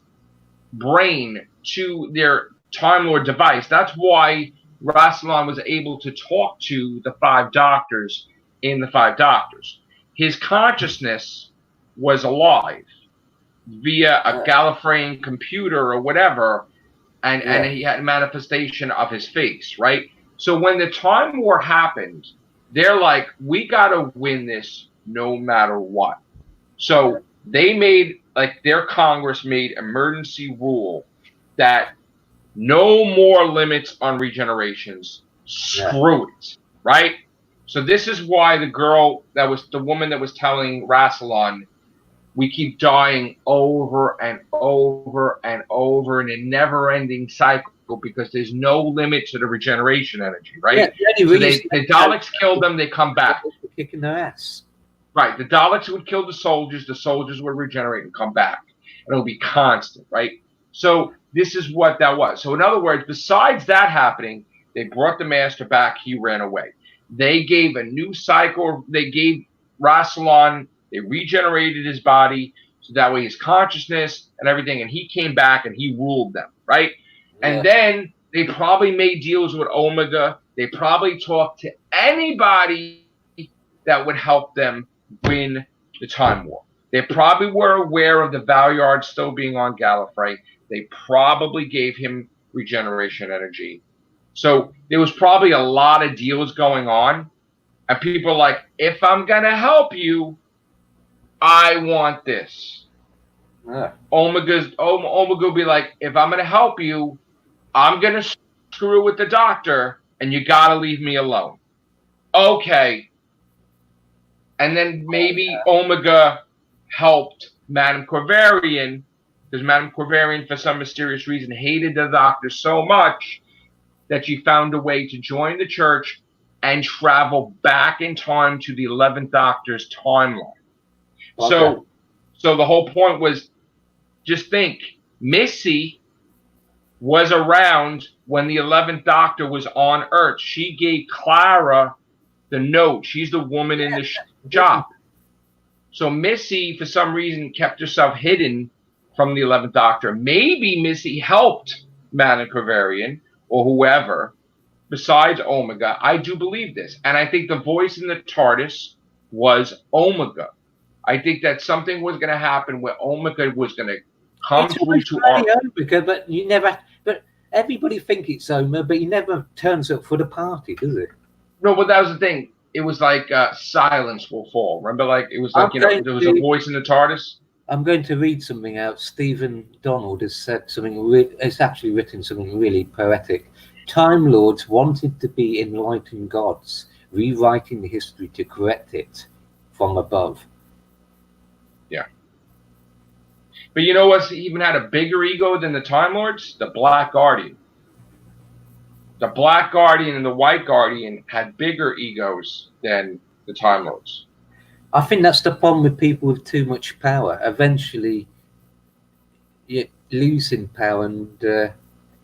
[SPEAKER 1] brain to their Time Lord device. That's why Rassilon was able to talk to the 5 doctors in the 5 doctors. His consciousness was alive via a Gallifreyan computer or whatever, and he had a manifestation of his face, right? So when the Time War happened, they're like, we got to win this no matter what. So they made, like, their Congress made emergency rule that no more limits on regenerations. Screw it, right? So this is why the woman that was telling Rassilon, we keep dying over and over and over in a never-ending cycle, because there's no limit to the regeneration energy, right?
[SPEAKER 2] Yeah,
[SPEAKER 1] so the Daleks kill them, they come back.
[SPEAKER 2] Kicking their ass.
[SPEAKER 1] Right, the Daleks would kill the soldiers would regenerate and come back. And it would be constant, right? So this is what that was. So in other words, besides that happening, they brought the Master back, he ran away. They gave a new cycle, they gave Rassilon, they regenerated his body, so that way his consciousness and everything, and he came back and he ruled them, right? Yeah. And then they probably made deals with Omega. They probably talked to anybody that would help them win the Time War. They probably were aware of the Valyard still being on Gallifrey. They probably gave him regeneration energy. So there was probably a lot of deals going on. And people are like, if I'm going to help you, I want this. Yeah. Omega will be like, if I'm going to help you, I'm going to screw with the Doctor, and you got to leave me alone. Okay. And then maybe Omega helped Madame Corvarian, because Madame Corvarian, for some mysterious reason, hated the Doctor so much that she found a way to join the Church and travel back in time to the 11th Doctor's timeline. Okay. So the whole point was, just think, Missy was around when the 11th Doctor was on Earth. She gave Clara the note. She's the woman in the shop. So Missy, for some reason, kept herself hidden from the 11th Doctor. Maybe Missy helped Madame Corvarian or whoever besides Omega. I do believe this. And I think the voice in the TARDIS was Omega. I think that something was going to happen where Omega was going to come through to
[SPEAKER 2] Omega, but you never. But everybody think it's Omega, but he never turns up for the party, does it?
[SPEAKER 1] No, but that was the thing. It was like silence will fall. Remember, like it was like there was a voice in the TARDIS.
[SPEAKER 2] I'm going to read something out. Stephen Donald has said something. It's actually written something really poetic. Time Lords wanted to be enlightened gods, rewriting the history to correct it from above.
[SPEAKER 1] Yeah. But you know what's even had a bigger ego than the Time Lords? The Black Guardian. The Black Guardian and the White Guardian had bigger egos than the Time Lords.
[SPEAKER 2] I think that's the problem with people with too much power. Eventually, you're losing power, and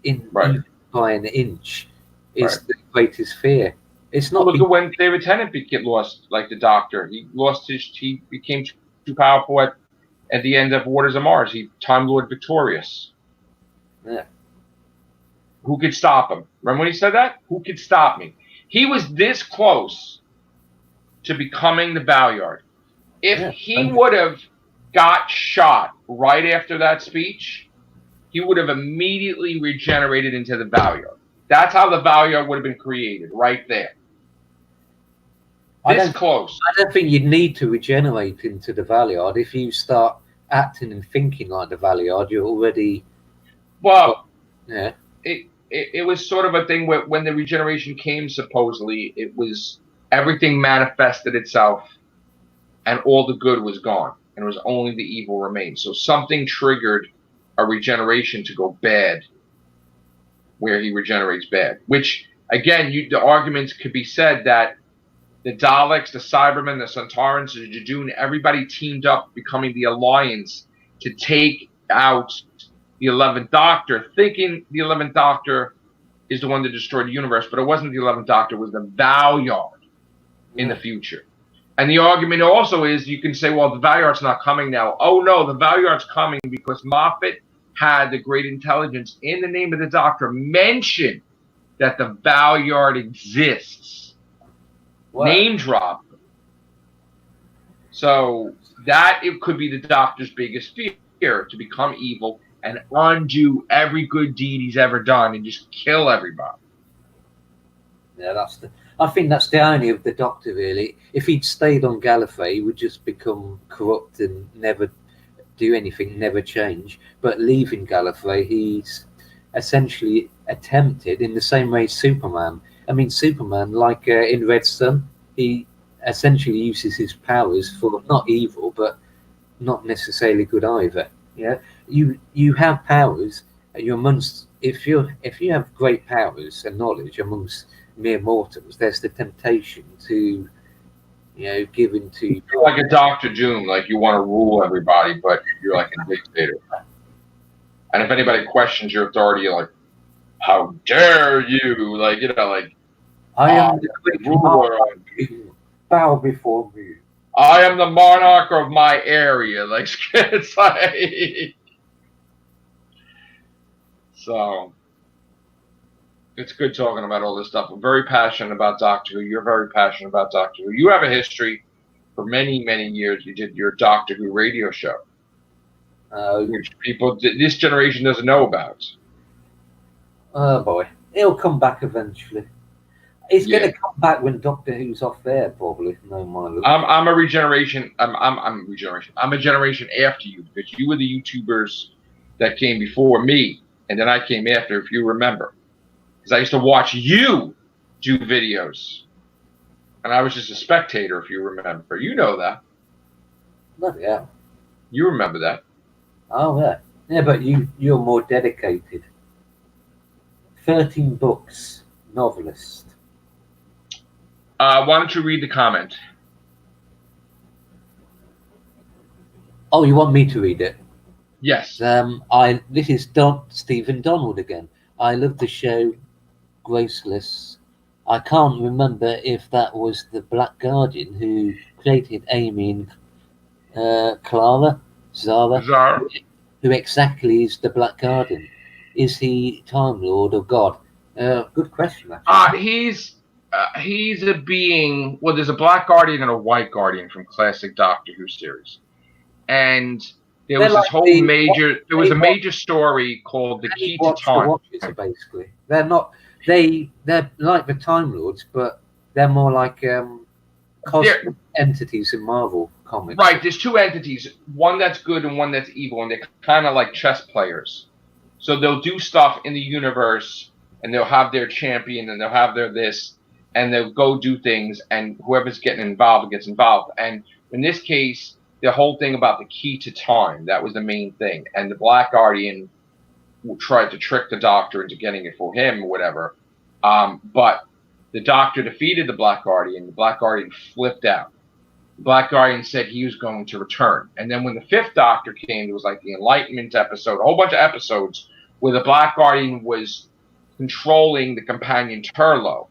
[SPEAKER 2] even by an inch is the greatest fear. It's not.
[SPEAKER 1] Look at when David Tennant lost, like the Doctor. He became too powerful at the end of Waters of Mars. He Time Lord victorious.
[SPEAKER 2] Yeah.
[SPEAKER 1] Who could stop him? Remember when he said that? Who could stop me? He was this close to becoming the Valyard. If he would have got shot right after that speech, he would have immediately regenerated into the Valyard. That's how the Valyard would have been created, right there. This close.
[SPEAKER 2] I don't think you'd need to regenerate into the Valyard if you start acting and thinking like the Valiard, you're already.
[SPEAKER 1] Well,
[SPEAKER 2] yeah.
[SPEAKER 1] It was sort of a thing where when the regeneration came, supposedly, it was everything manifested itself and all the good was gone. And it was only the evil remained. So something triggered a regeneration to go bad where he regenerates bad. Which, again, the arguments could be said that the Daleks, the Cybermen, the Centaurans, the Judoon, everybody teamed up, becoming the Alliance to take out the 11th Doctor, thinking the 11th Doctor is the one that destroyed the universe, but it wasn't the 11th Doctor, it was the Valiard in the future. And the argument also is, you can say, well, the Valiard's not coming now. Oh, no, the Valiard's coming because Moffat had the great intelligence in the name of the Doctor mention that the Valiard exists. Wow. Name drop. So that it could be the Doctor's biggest fear, to become evil and undo every good deed he's ever done and just kill everybody.
[SPEAKER 2] Yeah, I think that's the irony of the Doctor, really. If he'd stayed on Gallifrey, he would just become corrupt and never do anything, never change. But leaving Gallifrey, he's essentially attempted, in the same way Superman. I mean, Superman, like in Red Sun, he essentially uses his powers for not evil, but not necessarily good either. Yeah, you have powers. You're amongst if you have great powers and knowledge amongst mere mortals, there's the temptation to, give into.
[SPEAKER 1] You're like a Dr. Doom, like you want to rule everybody, but you're like a dictator. And if anybody questions your authority, you're like, how dare you? Like, like,
[SPEAKER 2] I am the great ruler. Bow before me.
[SPEAKER 1] I am the monarch of my area. Like, it's like, so it's good talking about all this stuff. I'm very passionate about Doctor Who. You're very passionate about Doctor Who. You have a history for many, many years. You did your Doctor Who radio show, which this generation doesn't know about.
[SPEAKER 2] Oh boy, it'll come back eventually. It's going to come back when Doctor Who's off there, probably. No,
[SPEAKER 1] I'm a regeneration. I'm regeneration. I'm a generation after you, because you were the YouTubers that came before me, and then I came after, if you remember. Because I used to watch you do videos, and I was just a spectator, if you remember. You know that.
[SPEAKER 2] Yeah.
[SPEAKER 1] You remember that.
[SPEAKER 2] Oh yeah, yeah, but you're more dedicated. 13 books, novelist.
[SPEAKER 1] Why don't you read the comment?
[SPEAKER 2] Oh, you want me to read it?
[SPEAKER 1] Yes.
[SPEAKER 2] This is Stephen Donald again. I love the show, Graceless. I can't remember if that was the Black Guardian who created Amy and Zara. Who exactly is the Black Guardian? Is he Time Lord or God? Good question, actually.
[SPEAKER 1] He's a being. Well, there's a Black Guardian and a White Guardian from classic Doctor Who series, and there was this whole a major story called the Key to Time.
[SPEAKER 2] Watchers, basically, they're not. They're like the Time Lords, but they're more like cosmic entities in Marvel comics.
[SPEAKER 1] Right. There's two entities, one that's good and one that's evil, and they're kind of like chess players. So they'll do stuff in the universe, and they'll have their champion, and they'll have their this. And they'll go do things, and whoever's getting involved gets involved. And in this case, the whole thing about the key to time, that was the main thing. And the Black Guardian tried to trick the Doctor into getting it for him or whatever. But the Doctor defeated the Black Guardian. The Black Guardian flipped out. The Black Guardian said he was going to return. And then when the fifth Doctor came, it was like the Enlightenment episode, a whole bunch of episodes where the Black Guardian was controlling the companion Turlo,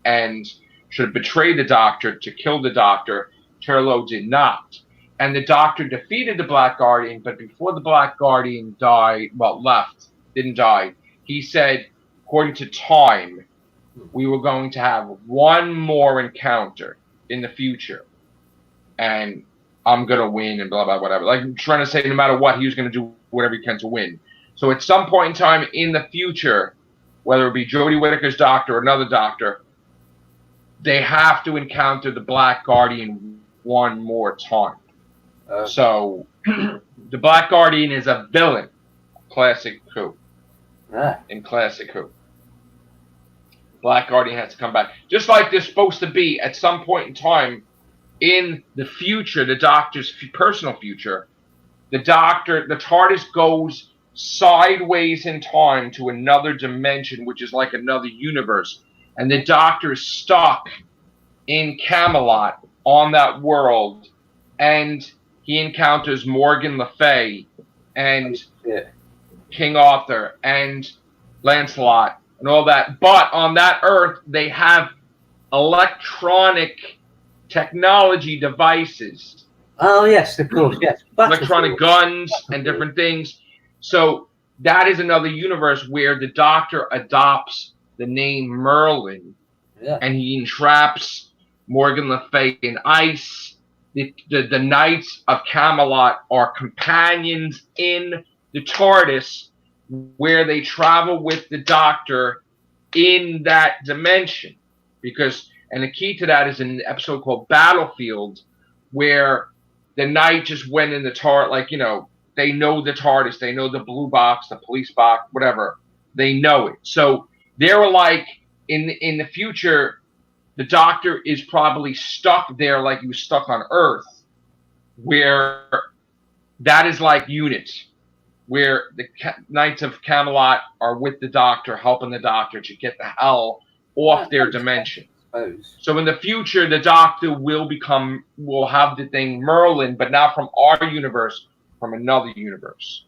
[SPEAKER 1] and should have betrayed the Doctor to kill the Doctor. Turlo did not. And the Doctor defeated the Black Guardian, but before the Black Guardian didn't die, he said, according to time, we were going to have one more encounter in the future, and I'm going to win and blah, blah, whatever. Like, trying to say no matter what, he was going to do whatever he can to win. So at some point in time in the future, whether it be Jodie Whittaker's Doctor or another Doctor, they have to encounter the Black Guardian one more time. So The Black Guardian is a villain. Classic Who.
[SPEAKER 2] Ah.
[SPEAKER 1] In Classic Who. Black Guardian has to come back. Just like there's supposed to be at some point in time in the future, the Doctor's personal future, the TARDIS goes sideways in time to another dimension, which is like another universe. And the Doctor is stuck in Camelot on that world. And he encounters Morgan Le Fay and King Arthur and Lancelot and all that. But on that Earth, they have electronic technology devices.
[SPEAKER 2] Oh, yes, of course, yes.
[SPEAKER 1] Electronic guns and different things. So that is another universe where the Doctor adopts the name Merlin.
[SPEAKER 2] Yeah.
[SPEAKER 1] And he entraps Morgan Le Fay in ice. The Knights of Camelot are companions in the TARDIS where they travel with the Doctor in that dimension. And the key to that is an episode called Battlefield, where the Knight just went in the TARDIS, like, you know, they know the TARDIS, they know the blue box, the police box, whatever. They know it. So they were like, in the future, the Doctor is probably stuck there like he was stuck on Earth, where that is like units, where the Knights of Camelot are with the Doctor, helping the Doctor to get the hell off their dimension. So in the future, the Doctor will have the thing Merlin, but not from our universe, from another universe.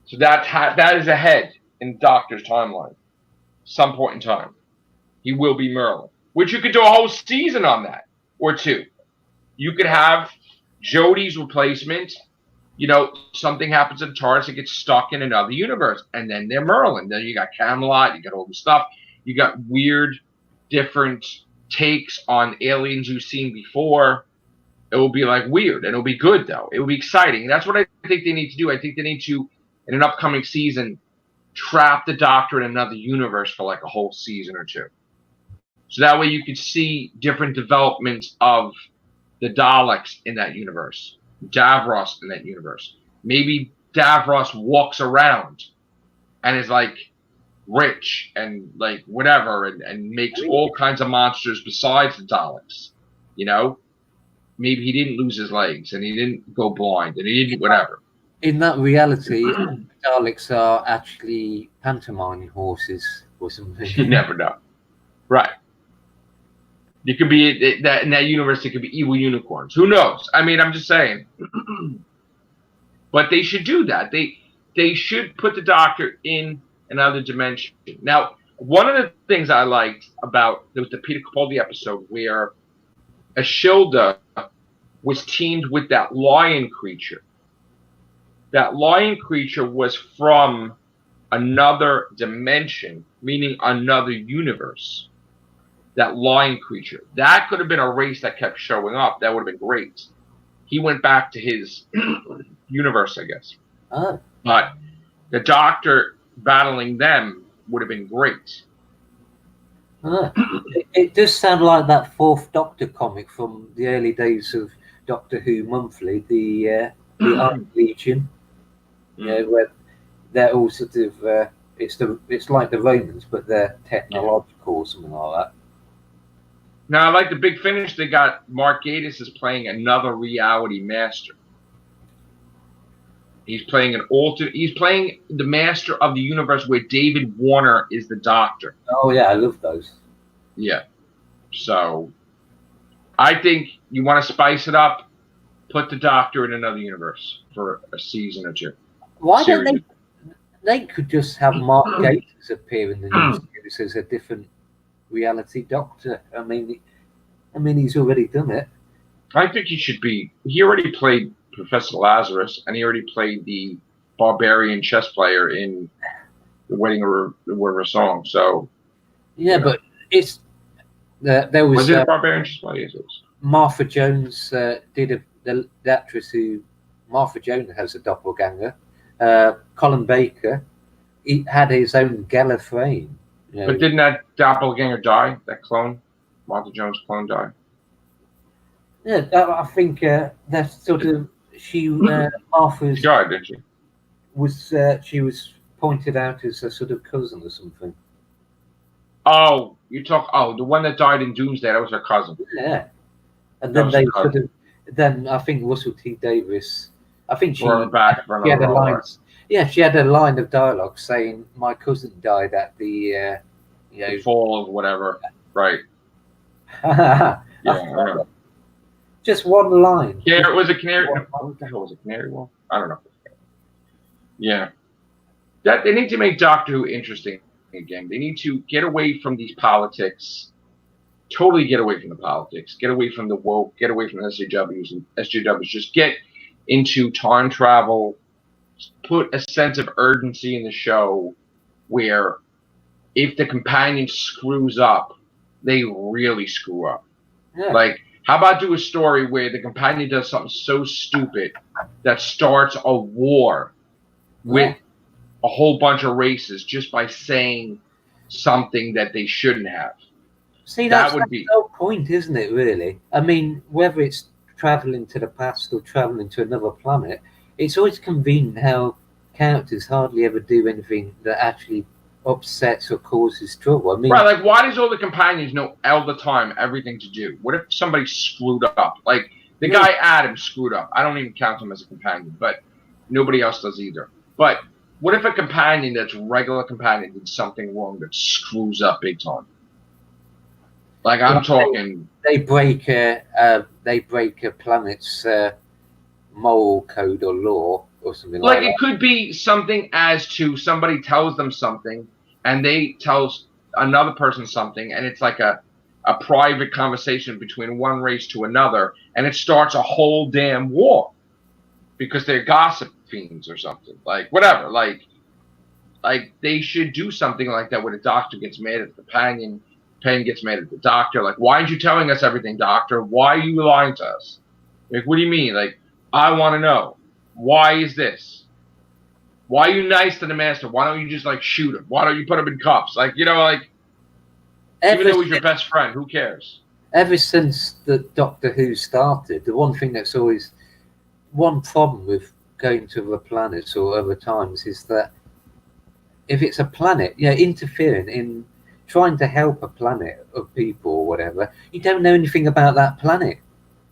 [SPEAKER 1] So that is ahead in Doctor's timeline. Some point in time, he will be Merlin. Which you could do a whole season on that, or two. You could have Jodie's replacement. You know, something happens in TARDIS, it gets stuck in another universe, and then they're Merlin. Then you got Camelot, you got all the stuff. You got weird, different takes on aliens you've seen before. It will be like weird, and it'll be good though. It will be exciting. And that's what I think they need to do. I think they need to, in an upcoming season, trap the Doctor in another universe for like a whole season or two. So that way you could see different developments of the Daleks in that universe, Davros in that universe. Maybe Davros walks around and is like rich and like whatever and makes all kinds of monsters besides the Daleks. You know? Maybe he didn't lose his legs and he didn't go blind and he didn't whatever.
[SPEAKER 2] In that reality, Daleks are actually pantomiming horses or something.
[SPEAKER 1] You never know. Right. There could be that in that universe. It could be evil unicorns. Who knows? I mean, I'm just saying. But they should do that. They should put the Doctor in another dimension. Now, one of the things I liked about the Peter Capaldi episode where Ashilda was teamed with that lion creature. That lion creature was from another dimension, meaning another universe. That lion creature. That could have been a race that kept showing up. That would have been great. He went back to his universe, I guess.
[SPEAKER 2] Oh.
[SPEAKER 1] But the Doctor battling them would have been great.
[SPEAKER 2] It does sound like that Fourth Doctor comic from the early days of Doctor Who Monthly, the Iron Legion. Where they're all sort of it's like the Romans, but they're technological or something like that.
[SPEAKER 1] Now, I like the big finish. They got Mark Gatiss is playing another reality master. He's playing He's playing the master of the universe where David Warner is the Doctor.
[SPEAKER 2] Oh yeah, I love those.
[SPEAKER 1] Yeah. So, I think you want to spice it up. Put the Doctor in another universe for a season or two.
[SPEAKER 2] Why don't they? They could just have Mark Gatiss appear in the new series as a different reality Doctor. I mean, he's already done it.
[SPEAKER 1] I think he should be. He already played Professor Lazarus, and he already played the barbarian chess player in The Wedding of a Song. So,
[SPEAKER 2] yeah, but it's there was
[SPEAKER 1] it a barbarian chess player? Yes, it was.
[SPEAKER 2] Martha Jones did the actress who Martha Jones has a doppelganger. Colin Baker, he had his own Gallifreyan.
[SPEAKER 1] But didn't that doppelganger die? That clone, Martha Jones clone, die?
[SPEAKER 2] Yeah, I think that's sort of she Martha's
[SPEAKER 1] She died, didn't she?
[SPEAKER 2] was she was pointed out as a sort of cousin or something.
[SPEAKER 1] Oh, the one that died in Doomsday, that was her cousin.
[SPEAKER 2] Yeah, and
[SPEAKER 1] That
[SPEAKER 2] then
[SPEAKER 1] was
[SPEAKER 2] they
[SPEAKER 1] her cousin.
[SPEAKER 2] sort of then I think Russell T Davies. I think she
[SPEAKER 1] Brought her back for
[SPEAKER 2] she had a
[SPEAKER 1] another
[SPEAKER 2] line.
[SPEAKER 1] role.
[SPEAKER 2] Yeah, she had a line of dialogue saying, "My cousin died at the
[SPEAKER 1] The fall of whatever. Right.
[SPEAKER 2] yeah,
[SPEAKER 1] Yeah, I know.
[SPEAKER 2] just one line.
[SPEAKER 1] Yeah, it was a canary. No, what the hell was it? Canary Wolf? I don't know. Yeah. They need to make Doctor Who interesting again. They need to get away from these politics. Totally get away from the politics. Get away from the woke. Get away from the SJWs and SJWs. Just get into time travel. Put a sense of urgency in the show where if the companion screws up, they really screw up.
[SPEAKER 2] Yeah.
[SPEAKER 1] Like, how about do a story where the companion does something so stupid that starts a war with a whole bunch of races just by saying something that they shouldn't have?
[SPEAKER 2] See, that's the whole point, isn't it, really? I mean, whether it's travelling to the past or travelling to another planet, it's always convenient how characters hardly ever do anything that actually upsets or causes trouble. I mean,
[SPEAKER 1] right, like, why does all the companions know all the time everything to do? What if somebody screwed up? Like, the guy Adam screwed up. I don't even count him as a companion, but nobody else does either. But what if a companion that's a regular companion did something wrong that screws up big time? Like, I'm talking...
[SPEAKER 2] They break a planet's moral code or law or something like that.
[SPEAKER 1] Like, it could be something as to somebody tells them something and they tells another person something, and it's like a private conversation between one race to another, and it starts a whole damn war because they're gossip fiends or something. Like, whatever. Like they should do something like that where the Doctor gets mad at the companion, gets mad at the Doctor. Like, why aren't you telling us everything, Doctor? Why are you lying to us? Like, what do you mean? Like, I want to know. Why is this? Why are you nice to the Master? Why don't you just, like, shoot him? Why don't you put him in cuffs? Like, you know, like, even though he's your best friend, who cares?
[SPEAKER 2] Ever since the Doctor Who started, the one thing that's always one problem with going to other planets or other times is that if it's a planet, interfering in trying to help a planet of people or whatever, you don't know anything about that planet.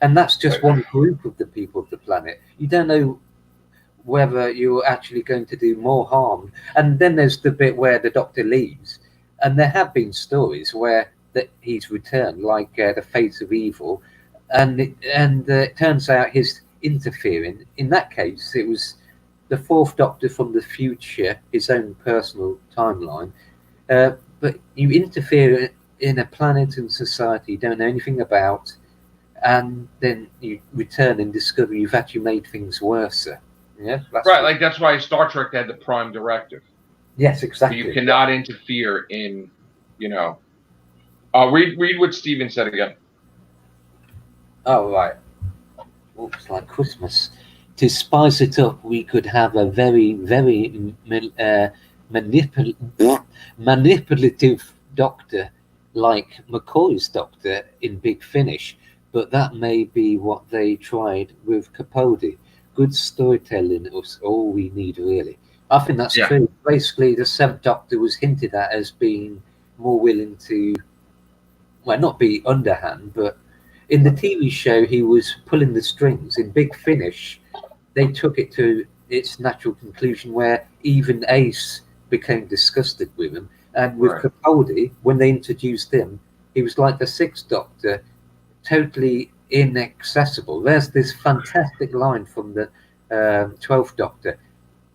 [SPEAKER 2] And that's just one group of the people of the planet. You don't know whether you're actually going to do more harm. And then there's the bit where the Doctor leaves. And there have been stories where he's returned, like the Fates of Evil. And it turns out he's interfering. In that case, it was the Fourth Doctor from the future, his own personal timeline. But you interfere in a planet and society you don't know anything about, and then you return and discover you've actually made things worse. Yeah,
[SPEAKER 1] right. Like, that's why Star Trek had the Prime Directive.
[SPEAKER 2] Yes, exactly.
[SPEAKER 1] You cannot interfere in, you know. Read what Steven said again.
[SPEAKER 2] Oh, right. It's like Christmas. To spice it up, we could have a very, very manipulative Doctor like McCoy's Doctor in Big Finish, but that may be what they tried with Capaldi. Good storytelling is all we need, really. I think that's true. Basically, the Seventh Doctor was hinted at as being more willing to, well, not be underhand, but in the TV show, he was pulling the strings. In Big Finish, they took it to its natural conclusion where even Ace became disgusted with him. And with Capaldi, when they introduced him, he was like the Sixth Doctor, totally inaccessible. There's this fantastic line from the 12th Doctor.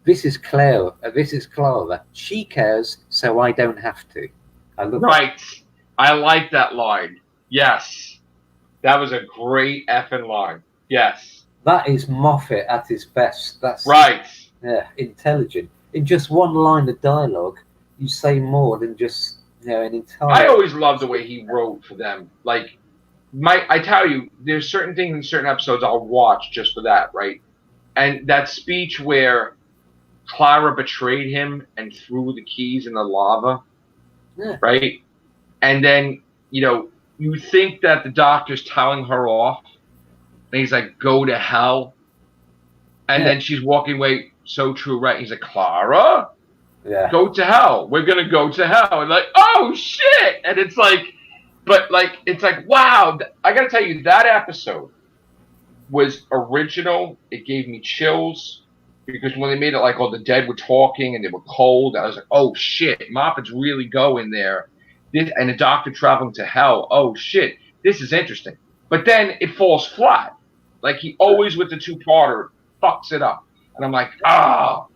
[SPEAKER 2] This is Clara. She cares, so I don't have to. I love
[SPEAKER 1] that. I like that line. Yes. That was a great effing line. Yes.
[SPEAKER 2] That is Moffat at his best. That's
[SPEAKER 1] right.
[SPEAKER 2] Yeah, intelligent. In just one line of dialogue, you say more than just an entire.
[SPEAKER 1] I always loved the way he wrote for them. Like, I tell you, there's certain things in certain episodes I'll watch just for that, right? And that speech where Clara betrayed him and threw the keys in the lava, right? And then, you think that the Doctor's telling her off, and he's like, go to hell. And then she's walking away. So true, right? He's like, Clara, go to hell. We're gonna go to hell. And like, oh shit! And it's like, but like, it's like, wow. I gotta tell you, that episode was original. It gave me chills because when they made it like, oh, the dead were talking and they were cold. I was like, oh shit, Moffat's really going there. And the doctor traveling to hell. Oh shit, this is interesting. But then it falls flat. Like he always with the two-parter fucks it up. And I'm like, ah.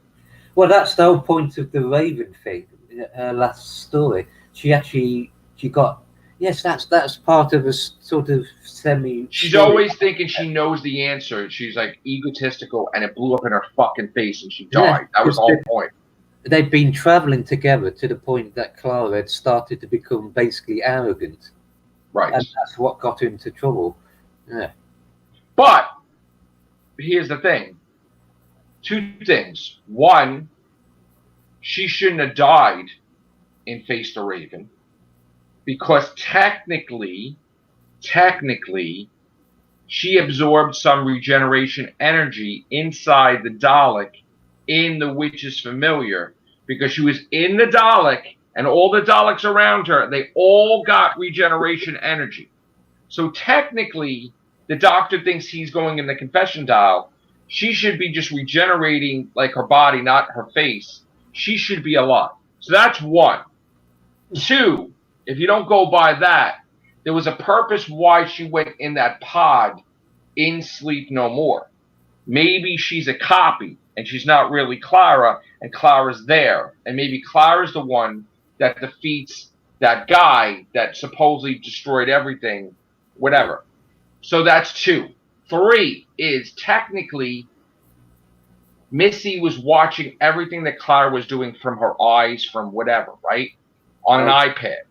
[SPEAKER 2] Well, that's the whole point of the Raven thing. Her last story, she got. Yes, that's part of a sort of semi.
[SPEAKER 1] She's always thinking she knows the answer. She's like egotistical, and it blew up in her fucking face, and she died.
[SPEAKER 2] Yeah,
[SPEAKER 1] that was the whole point.
[SPEAKER 2] They'd been traveling together to the point that Clara had started to become basically arrogant.
[SPEAKER 1] Right.
[SPEAKER 2] And that's what got her into trouble. Yeah.
[SPEAKER 1] But here's the thing. Two things. One, she shouldn't have died in Face the Raven because technically, she absorbed some regeneration energy inside the Dalek in the Witch's Familiar because she was in the Dalek and all the Daleks around her, they all got regeneration energy. So technically, the Doctor thinks he's going in the confession dial. She should be just regenerating like her body, not her face. She should be alive. So that's one. Two, if you don't go by that, there was a purpose why she went in that pod in Sleep No More. Maybe she's a copy and she's not really Clara and Clara's there. And maybe Clara's the one that defeats that guy that supposedly destroyed everything, whatever. So that's two. Three is technically Missy was watching everything that Clara was doing from her eyes, from whatever, right? On an iPad.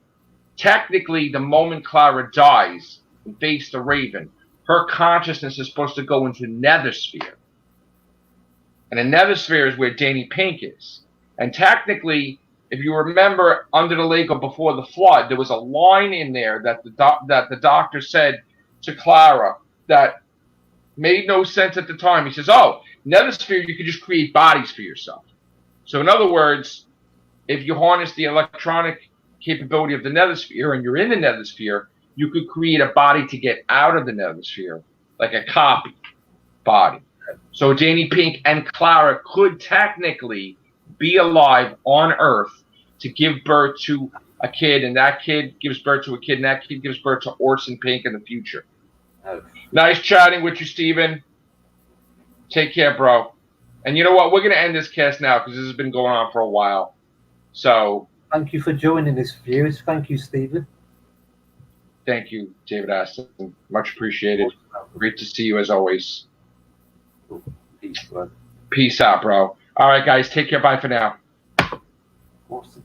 [SPEAKER 1] Technically, the moment Clara dies and Face the Raven, her consciousness is supposed to go into Nethersphere. And the Nethersphere is where Danny Pink is. And technically, if you remember Under the Lake or Before the Flood, there was a line in there that the Doctor said to Clara that made no sense at the time. He says, oh, Nethersphere, you could just create bodies for yourself. So in other words, if you harness the electronic capability of the Nethersphere and you're in the Nethersphere, you could create a body to get out of the Nethersphere, like a copy body. So Danny Pink and Clara could technically be alive on Earth to give birth to a kid, and that kid gives birth to a kid, and that kid gives birth to Orson Pink in the future.
[SPEAKER 2] Oh.
[SPEAKER 1] Nice chatting with you, Steven. Take care, bro. And you know what? We're going to end this cast now because this has been going on for a while. So
[SPEAKER 2] thank you for joining us, viewers. Thank you, Stephen.
[SPEAKER 1] Thank you, David Aston. Much appreciated. Great to see you as always.
[SPEAKER 2] Peace, bro.
[SPEAKER 1] Peace out, bro. All right, guys. Take care. Bye for now.
[SPEAKER 2] Awesome.